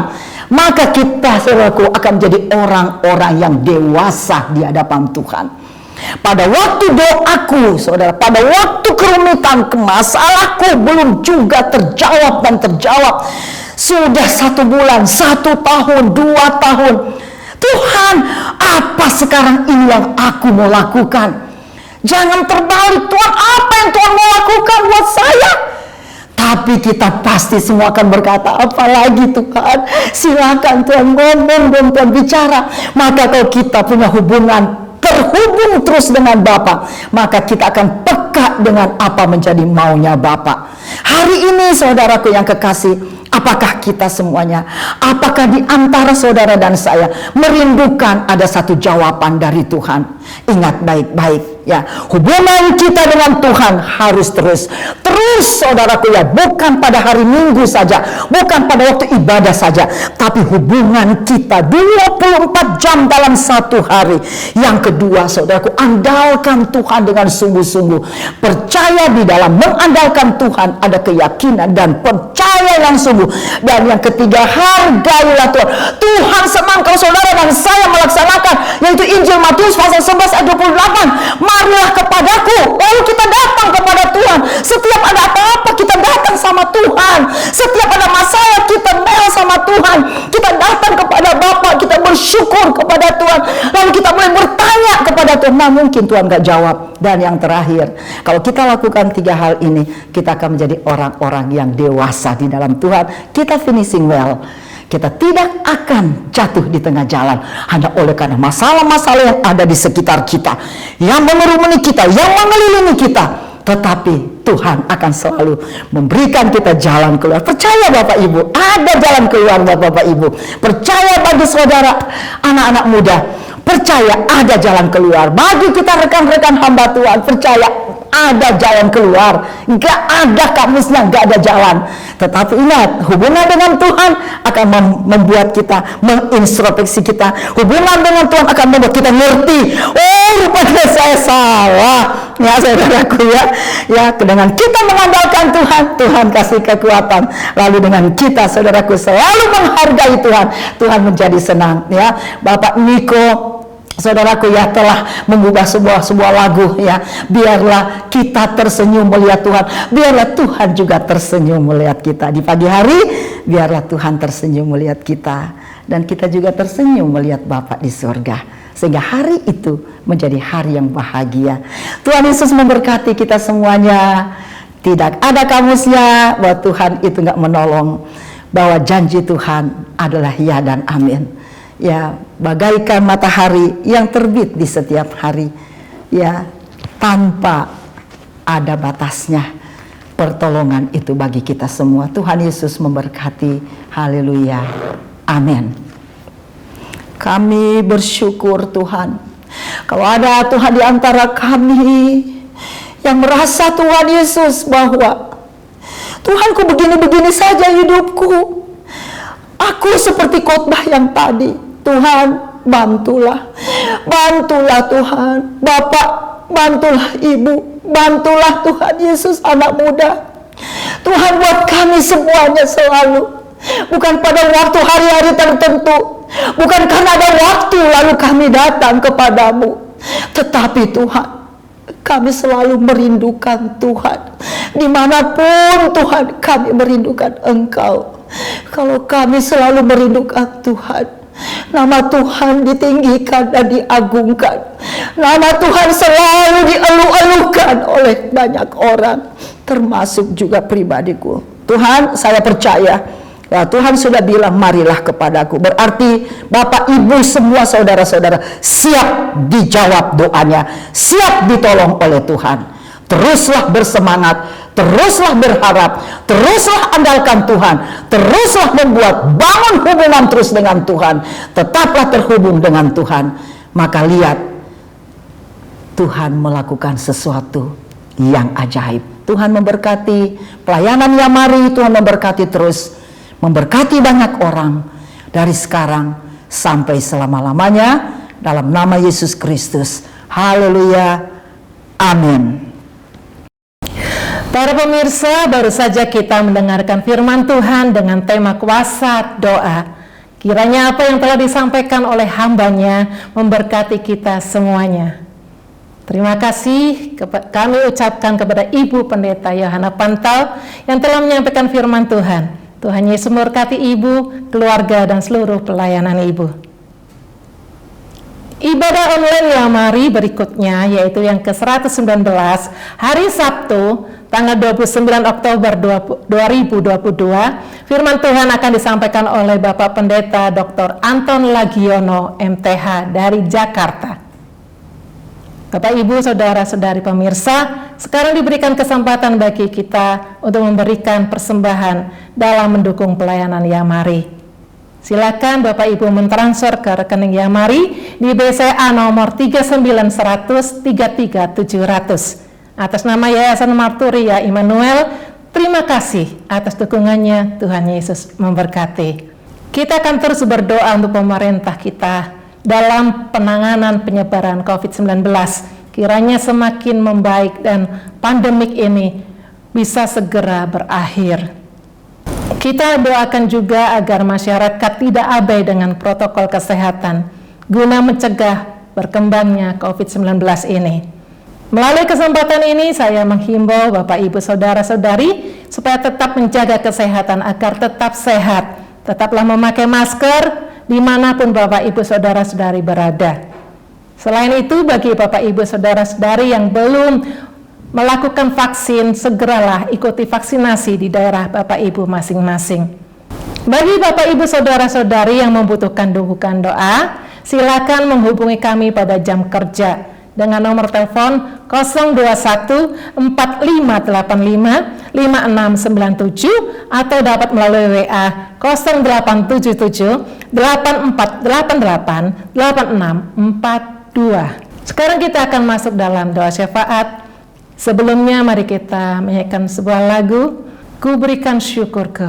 maka kita saudaraku akan menjadi orang-orang yang dewasa di hadapan Tuhan. Pada waktu doaku, saudara, pada waktu kerumitan, masalahku belum juga terjawab dan terjawab. Sudah 1 bulan, 1 tahun, 2 tahun. Tuhan, apa sekarang ini yang aku mau lakukan? Jangan terbalik, Tuhan, apa yang Tuhan mau lakukan buat saya? Tapi kita pasti semua akan berkata, apalagi Tuhan, silakan Tuhan ngomong dan Tuhan bicara. Maka kalau kita punya hubungan, terhubung terus dengan Bapa, maka kita akan peka dengan apa menjadi maunya Bapa. Hari ini saudaraku yang kekasih, apakah kita semuanya, apakah di antara saudara dan saya merindukan ada satu jawaban dari Tuhan? Ingat baik-baik ya, hubungan kita dengan Tuhan harus terus saudaraku ya, bukan pada hari Minggu saja, bukan pada waktu ibadah saja, tapi hubungan kita 24 jam dalam satu hari. Yang kedua saudaraku, andalkan Tuhan dengan sungguh-sungguh. Percaya di dalam mengandalkan Tuhan ada keyakinan dan percaya yang sungguh. Dan yang ketiga, hargailah Tuhan. Tuhan senang kalau saudara dan saya melaksanakan, yaitu Injil Matius pasal 11 ayat 28. Marilah kepadaku, lalu kita datang kepada Tuhan. Setiap ada apa-apa kita datang sama Tuhan. Setiap ada masalah kita mail sama Tuhan. Kita datang kepada Bapa, kita bersyukur kepada Tuhan. Lalu kita mulai bertanya kepada Tuhan. Nah, mungkin Tuhan gak jawab. Dan yang terakhir, kalau kita lakukan 3 hal ini, kita akan menjadi orang-orang yang dewasa di dalam Tuhan. Kita finishing well. Kita tidak akan jatuh di tengah jalan hanya oleh karena masalah-masalah yang ada di sekitar kita, yang mengerumuni kita, yang mengelilingi kita. Tetapi Tuhan akan selalu memberikan kita jalan keluar. Percaya Bapak Ibu, ada jalan keluar buat Bapak Ibu. Percaya bagi saudara, anak-anak muda, percaya ada jalan keluar. Bagi kita rekan-rekan hamba Tuhan, percaya ada jalan keluar. Gak ada kamusnya, gak ada jalan. Tetapi ingat, hubungan dengan Tuhan akan membuat kita mengintrospeksi kita. Hubungan dengan Tuhan akan membuat kita ngerti, oh rupanya saya salah. Ya saudaraku ya, dengan kita mengandalkan Tuhan, Tuhan kasih kekuatan. Lalu dengan kita saudaraku selalu menghargai Tuhan, Tuhan menjadi senang. Ya, Bapak Niko, saudaraku ya, telah mengubah sebuah lagu ya. Biarlah kita tersenyum melihat Tuhan, biarlah Tuhan juga tersenyum melihat kita. Di pagi hari biarlah Tuhan tersenyum melihat kita, dan kita juga tersenyum melihat Bapa di surga, sehingga hari itu menjadi hari yang bahagia. Tuhan Yesus memberkati kita semuanya. Tidak ada kamusnya bahwa Tuhan itu gak menolong, bahwa janji Tuhan adalah ya dan amin. Ya, bagaikan matahari yang terbit di setiap hari, ya, tanpa ada batasnya. Pertolongan itu bagi kita semua. Tuhan Yesus memberkati. Haleluya. Amin. Kami bersyukur Tuhan, kalau ada Tuhan di antara kami yang merasa Tuhan Yesus bahwa Tuhanku begini-begini saja hidupku, aku seperti khotbah yang tadi. Tuhan, bantulah Tuhan. Bapak, bantulah Ibu, bantulah Tuhan Yesus anak muda. Tuhan, buat kami semuanya selalu, bukan pada waktu hari-hari tertentu, bukan karena ada waktu lalu kami datang kepadamu, tetapi Tuhan, kami selalu merindukan Tuhan. Dimanapun Tuhan, kami merindukan Engkau. Kalau kami selalu merindukan Tuhan, nama Tuhan ditinggikan dan diagungkan. Nama Tuhan selalu dielu-elukan oleh banyak orang, termasuk juga pribadiku. Tuhan, saya percaya ya, Tuhan sudah bilang marilah kepadaku. Berarti Bapak Ibu semua saudara-saudara siap dijawab doanya, siap ditolong oleh Tuhan. Teruslah bersemangat, teruslah berharap, teruslah andalkan Tuhan, teruslah membuat bangun hubungan terus dengan Tuhan. Tetaplah terhubung dengan Tuhan. Maka lihat, Tuhan melakukan sesuatu yang ajaib. Tuhan memberkati pelayanan Yamari, Tuhan memberkati terus, memberkati banyak orang dari sekarang sampai selama-lamanya, dalam nama Yesus Kristus. Haleluya. Amin. Para pemirsa, baru saja kita mendengarkan firman Tuhan dengan tema kuasa doa. Kiranya apa yang telah disampaikan oleh hambanya memberkati kita semuanya. Terima kasih kami ucapkan kepada Ibu Pendeta Yohana Pantau yang telah menyampaikan firman Tuhan. Tuhan Yesus memberkati Ibu, keluarga, dan seluruh pelayanan Ibu. Ibadah online Yamari berikutnya yaitu yang ke-119 hari Sabtu tanggal 29 Oktober 2022. Firman Tuhan akan disampaikan oleh Bapak Pendeta Dr. Anton Lagiono MTH dari Jakarta. Bapak, Ibu, Saudara-saudari pemirsa, sekarang diberikan kesempatan bagi kita untuk memberikan persembahan dalam mendukung pelayanan Yamari. Silakan Bapak Ibu mentransfer ke rekening Yamari di BCA nomor 39100 atas nama Yayasan Marturia Immanuel. Terima kasih atas dukungannya. Tuhan Yesus memberkati. Kita akan terus berdoa untuk pemerintah kita dalam penanganan penyebaran COVID-19, kiranya semakin membaik dan pandemik ini bisa segera berakhir. Kita doakan juga agar masyarakat tidak abai dengan protokol kesehatan guna mencegah berkembangnya COVID-19 ini. Melalui kesempatan ini saya menghimbau Bapak Ibu Saudara-saudari supaya tetap menjaga kesehatan agar tetap sehat. Tetaplah memakai masker dimanapun Bapak Ibu Saudara-saudari berada. Selain itu, bagi Bapak Ibu Saudara-saudari yang belum melakukan vaksin, segeralah ikuti vaksinasi di daerah Bapak Ibu masing-masing. Bagi Bapak Ibu Saudara-saudari yang membutuhkan dukungan doa, silakan menghubungi kami pada jam kerja dengan nomor telepon 021 4585 5697 atau dapat melalui WA 0877 8488 8642. Sekarang kita akan masuk dalam doa syafaat. Sebelumnya mari kita menyanyikan sebuah lagu, Ku Berikan Syukurku.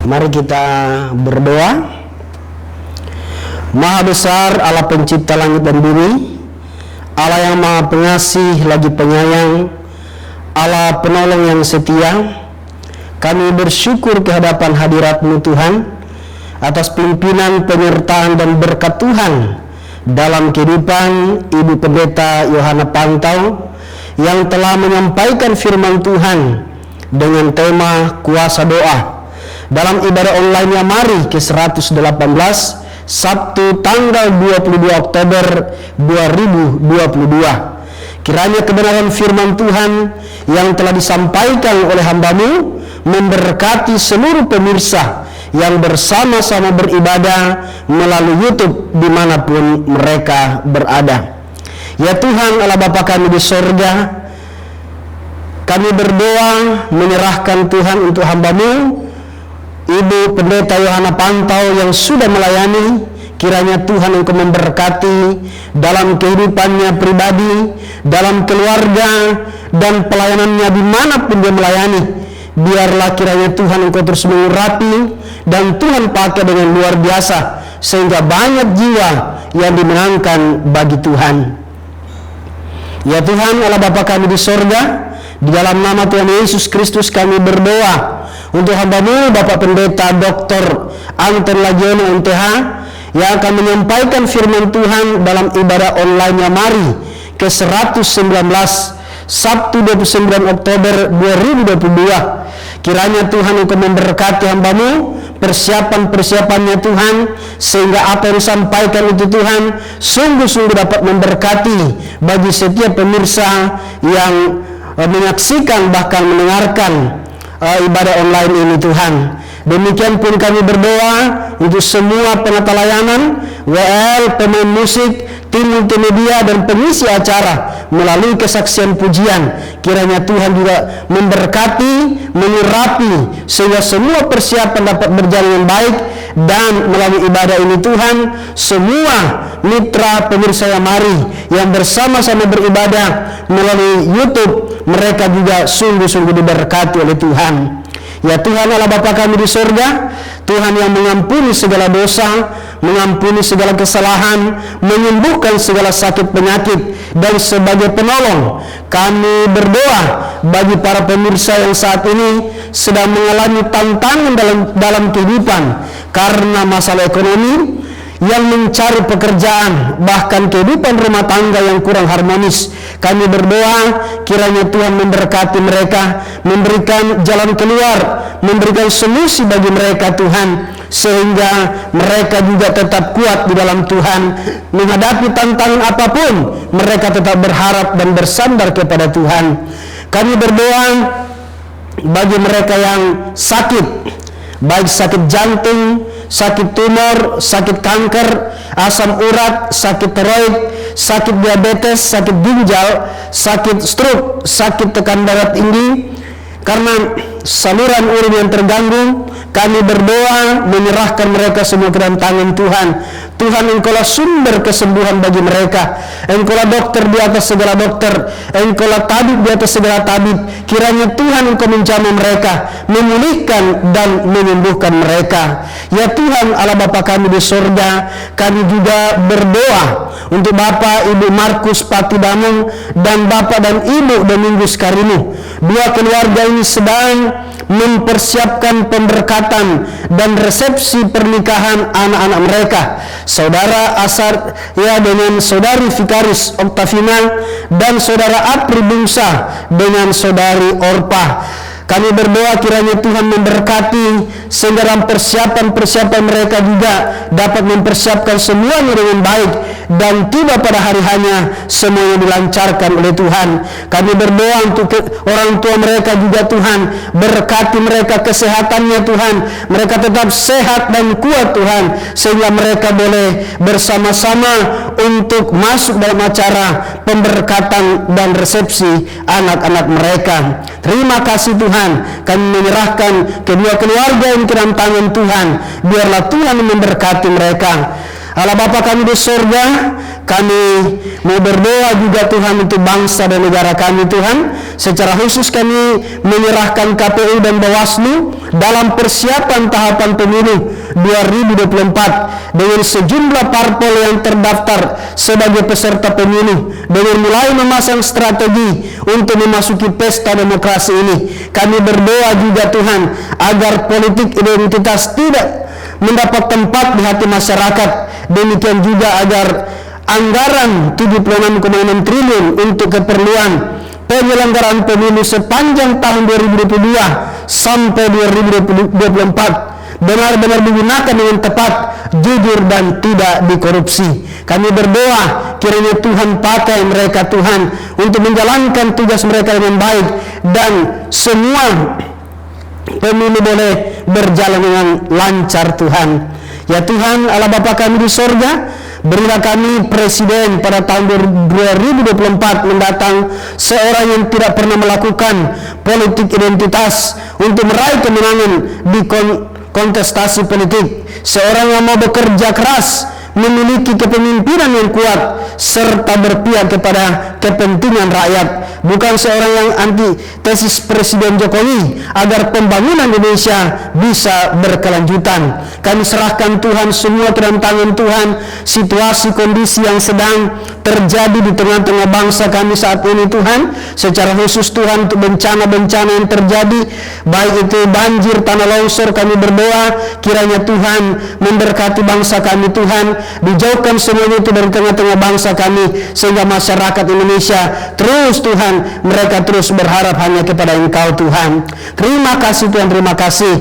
Mari kita berdoa. Maha besar Allah pencipta langit dan bumi, Allah yang maha pengasih lagi penyayang, Allah penolong yang setia, kami bersyukur kehadapan hadirat-Mu Tuhan atas pimpinan, penyertaan, dan berkat Tuhan dalam kehidupan Ibu Pendeta Yohana Pantau yang telah menyampaikan firman Tuhan dengan tema kuasa doa dalam ibadah online Mari ke-118 Sabtu tanggal 22 Oktober 2022. Kiranya kebenaran firman Tuhan yang telah disampaikan oleh hamba-Mu memberkati seluruh pemirsa yang bersama-sama beribadah melalui YouTube dimanapun mereka berada. Ya Tuhan Allah Bapa kami di sorga, kami berdoa menyerahkan Tuhan untuk hamba-Mu Ibu Pendeta Yohana Pantau yang sudah melayani. Kiranya Tuhan Engkau memberkati dalam kehidupannya pribadi, dalam keluarga, dan pelayanannya dimanapun dia melayani. Biarlah kiranya Tuhan Engkau terus mengurapi dan Tuhan pakai dengan luar biasa sehingga banyak jiwa yang dimenangkan bagi Tuhan. Ya Tuhan Allah Bapa kami di sorga, di dalam nama Tuhan Yesus Kristus kami berdoa untuk hamba-Mu Bapak Pendeta Dr. Anton Lagiono MTH yang akan menyampaikan firman Tuhan dalam ibadah online Mari ke-119 Sabtu 29 Oktober 2022. Kiranya Tuhan Engkau memberkati hamba-Mu, persiapan-persiapannya Tuhan, sehingga apa yang disampaikan itu Tuhan sungguh-sungguh dapat memberkati bagi setiap pemirsa yang menyaksikan bahkan mendengarkan ibadah online ini Tuhan. Demikian pun kami berdoa untuk semua penata layanan, WL, pemain musik, tim multimedia, dan pengisi acara melalui kesaksian pujian. Kiranya Tuhan juga memberkati, menyurapi sehingga semua persiapan dapat berjalan dengan baik. Dan melalui ibadah ini Tuhan, semua mitra pemirsa Mari yang bersama-sama beribadah melalui YouTube, mereka juga sungguh-sungguh diberkati oleh Tuhan. Ya Tuhan Allah Bapa kami di sorga, Tuhan yang mengampuni segala dosa, mengampuni segala kesalahan, menyembuhkan segala sakit penyakit, dan sebagai penolong kami berdoa bagi para pemirsa yang saat ini sedang mengalami tantangan dalam kehidupan karena masalah ekonomi, yang mencari pekerjaan, bahkan kehidupan rumah tangga yang kurang harmonis. Kami berdoa kiranya Tuhan memberkati mereka, memberikan jalan keluar, memberikan solusi bagi mereka Tuhan, sehingga mereka juga tetap kuat di dalam Tuhan. Menghadapi tantangan apapun, mereka tetap berharap dan bersandar kepada Tuhan. Kami berdoa bagi mereka yang sakit, baik sakit jantung, sakit tumor, sakit kanker, asam urat, sakit tiroid, sakit diabetes, sakit ginjal, sakit stroke, sakit tekan darah tinggi, karena saluran urin yang terganggu. Kami berdoa menyerahkan mereka semua ke dalam tangan Tuhan. Tuhan, Engkaulah sumber kesembuhan bagi mereka. Engkaulah dokter di atas segala dokter, Engkaulah tabib di atas segala tabib. Kiranya Tuhan Engkau menjamah mereka, memulihkan dan menyembuhkan mereka. Ya Tuhan Allah Bapa kami di sorga, kami juga berdoa untuk Bapak Ibu Markus Patidamung dan Bapak dan Ibu Domingus Karimu. Dua keluarga ini sedang mempersiapkan pemberkatan dan resepsi pernikahan anak-anak mereka, Saudara Asar ya dengan Saudari Vikaris Oktavina dan Saudara Apri Bungsa dengan Saudari Orpa. Kami berdoa kiranya Tuhan memberkati sehingga dalam persiapan-persiapan mereka juga dapat mempersiapkan semuanya dengan baik, dan tiba pada hari hanya semuanya dilancarkan oleh Tuhan. Kami berdoa untuk orang tua mereka juga Tuhan, berkati mereka kesehatannya Tuhan, mereka tetap sehat dan kuat Tuhan, sehingga mereka boleh bersama-sama untuk masuk dalam acara pemberkatan dan resepsi anak-anak mereka. Terima kasih Tuhan, kami menyerahkan kedua keluarga yang ke dalam tangan Tuhan. Biarlah Tuhan memberkati mereka. Allah Bapa kami di surga, kami mau berdoa juga Tuhan untuk bangsa dan negara kami Tuhan. Secara khusus kami menyerahkan KPU dan Bawaslu dalam persiapan tahapan pemilu 2024 dengan sejumlah parpol yang terdaftar sebagai peserta pemilu, dengan mulai memasang strategi untuk memasuki pesta demokrasi ini. Kami berdoa juga Tuhan agar politik identitas tidak mendapat tempat di hati masyarakat. Demikian juga agar anggaran 76,6 triliun untuk keperluan penyelenggaraan pemilu sepanjang tahun 2022 sampai 2024 benar-benar digunakan dengan tepat, jujur dan tidak dikorupsi. Kami berdoa kiranya Tuhan pakai mereka Tuhan untuk menjalankan tugas mereka dengan baik, dan semua pemilu boleh berjalan dengan lancar Tuhan. Ya Tuhan Allah Bapa kami di sorga, berilah kami presiden pada tahun 2024 mendatang, seorang yang tidak pernah melakukan politik identitas untuk meraih kemenangan di kontestasi politik, seorang yang mau bekerja keras, memiliki kepemimpinan yang kuat, serta berpihak kepada kepentingan rakyat, bukan seorang yang antitesis Presiden Jokowi, agar pembangunan Indonesia bisa berkelanjutan. Kami serahkan Tuhan semua ke dalam tangan Tuhan, situasi kondisi yang sedang terjadi di tengah-tengah bangsa kami saat ini Tuhan, secara khusus Tuhan untuk bencana-bencana yang terjadi, baik itu banjir, tanah longsor, kami berdoa kiranya Tuhan memberkati bangsa kami Tuhan, dijauhkan semuanya itu dari tengah-tengah bangsa kami, sehingga masyarakat Indonesia terus Tuhan, mereka terus berharap hanya kepada Engkau Tuhan. Terima kasih Tuhan, terima kasih.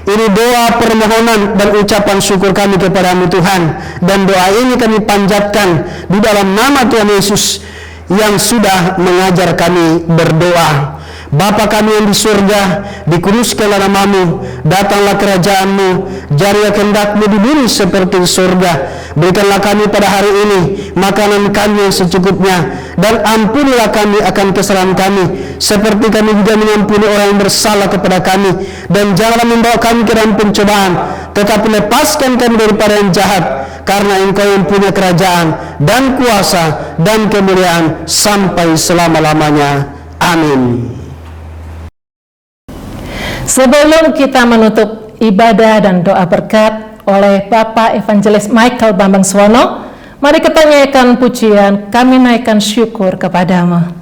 Ini doa permohonan dan ucapan syukur kami kepadamu Tuhan, dan doa ini kami panjatkan di dalam nama Tuhan Yesus yang sudah mengajar kami berdoa. Bapa kami yang di surga, dikuduskanlah namamu, datanglah kerajaanmu, jadilah kehendakmu di bumi seperti di surga. Berikanlah kami pada hari ini makanan kami yang secukupnya, dan ampunilah kami akan kesalahan kami, seperti kami juga mengampuni orang yang bersalah kepada kami. Dan janganlah membawa kami ke dalam pencobaan, tetapi lepaskan kami daripada yang jahat, karena Engkau yang punya kerajaan dan kuasa dan kemuliaan sampai selama-lamanya. Amin. Sebelum kita menutup ibadah dan doa berkat oleh Bapak Evangelis Michael Bambang Suwono, mari kita nyanyikan pujian Kami Naikkan Syukur Kepadamu.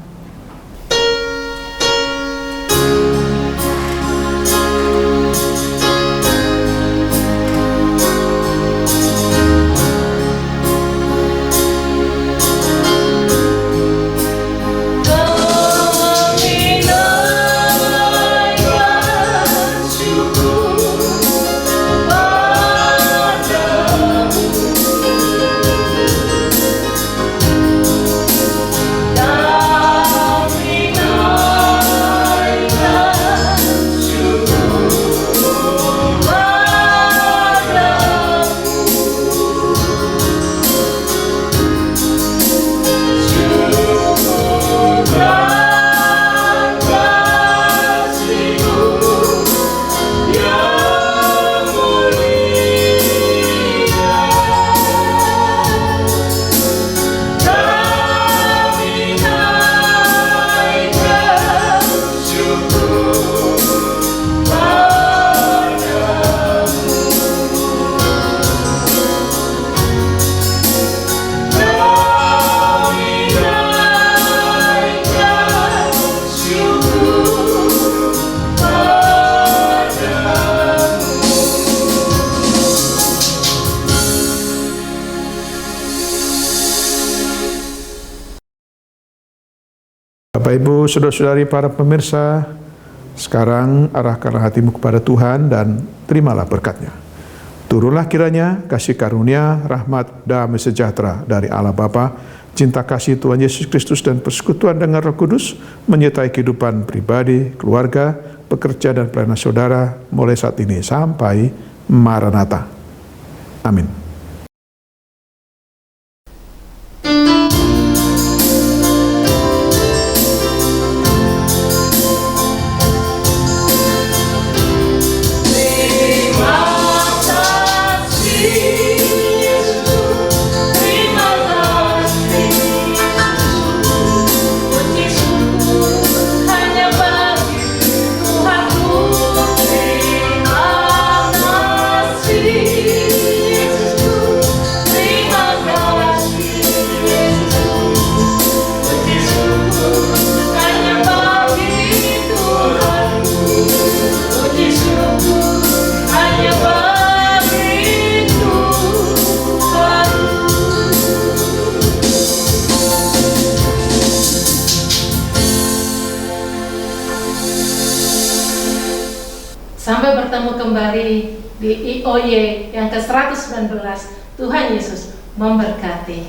Bapak Ibu, saudara-saudari para pemirsa, sekarang arahkanlah hatimu kepada Tuhan dan terimalah berkat-Nya. Turunlah kiranya kasih karunia, rahmat, damai sejahtera dari Allah Bapa, cinta kasih Tuhan Yesus Kristus dan persekutuan dengan Roh Kudus menyertai kehidupan pribadi, keluarga, pekerja dan pelayanan saudara mulai saat ini sampai Maranatha. Amin. Yesus di IOY yang ke-119. Tuhan Yesus memberkati.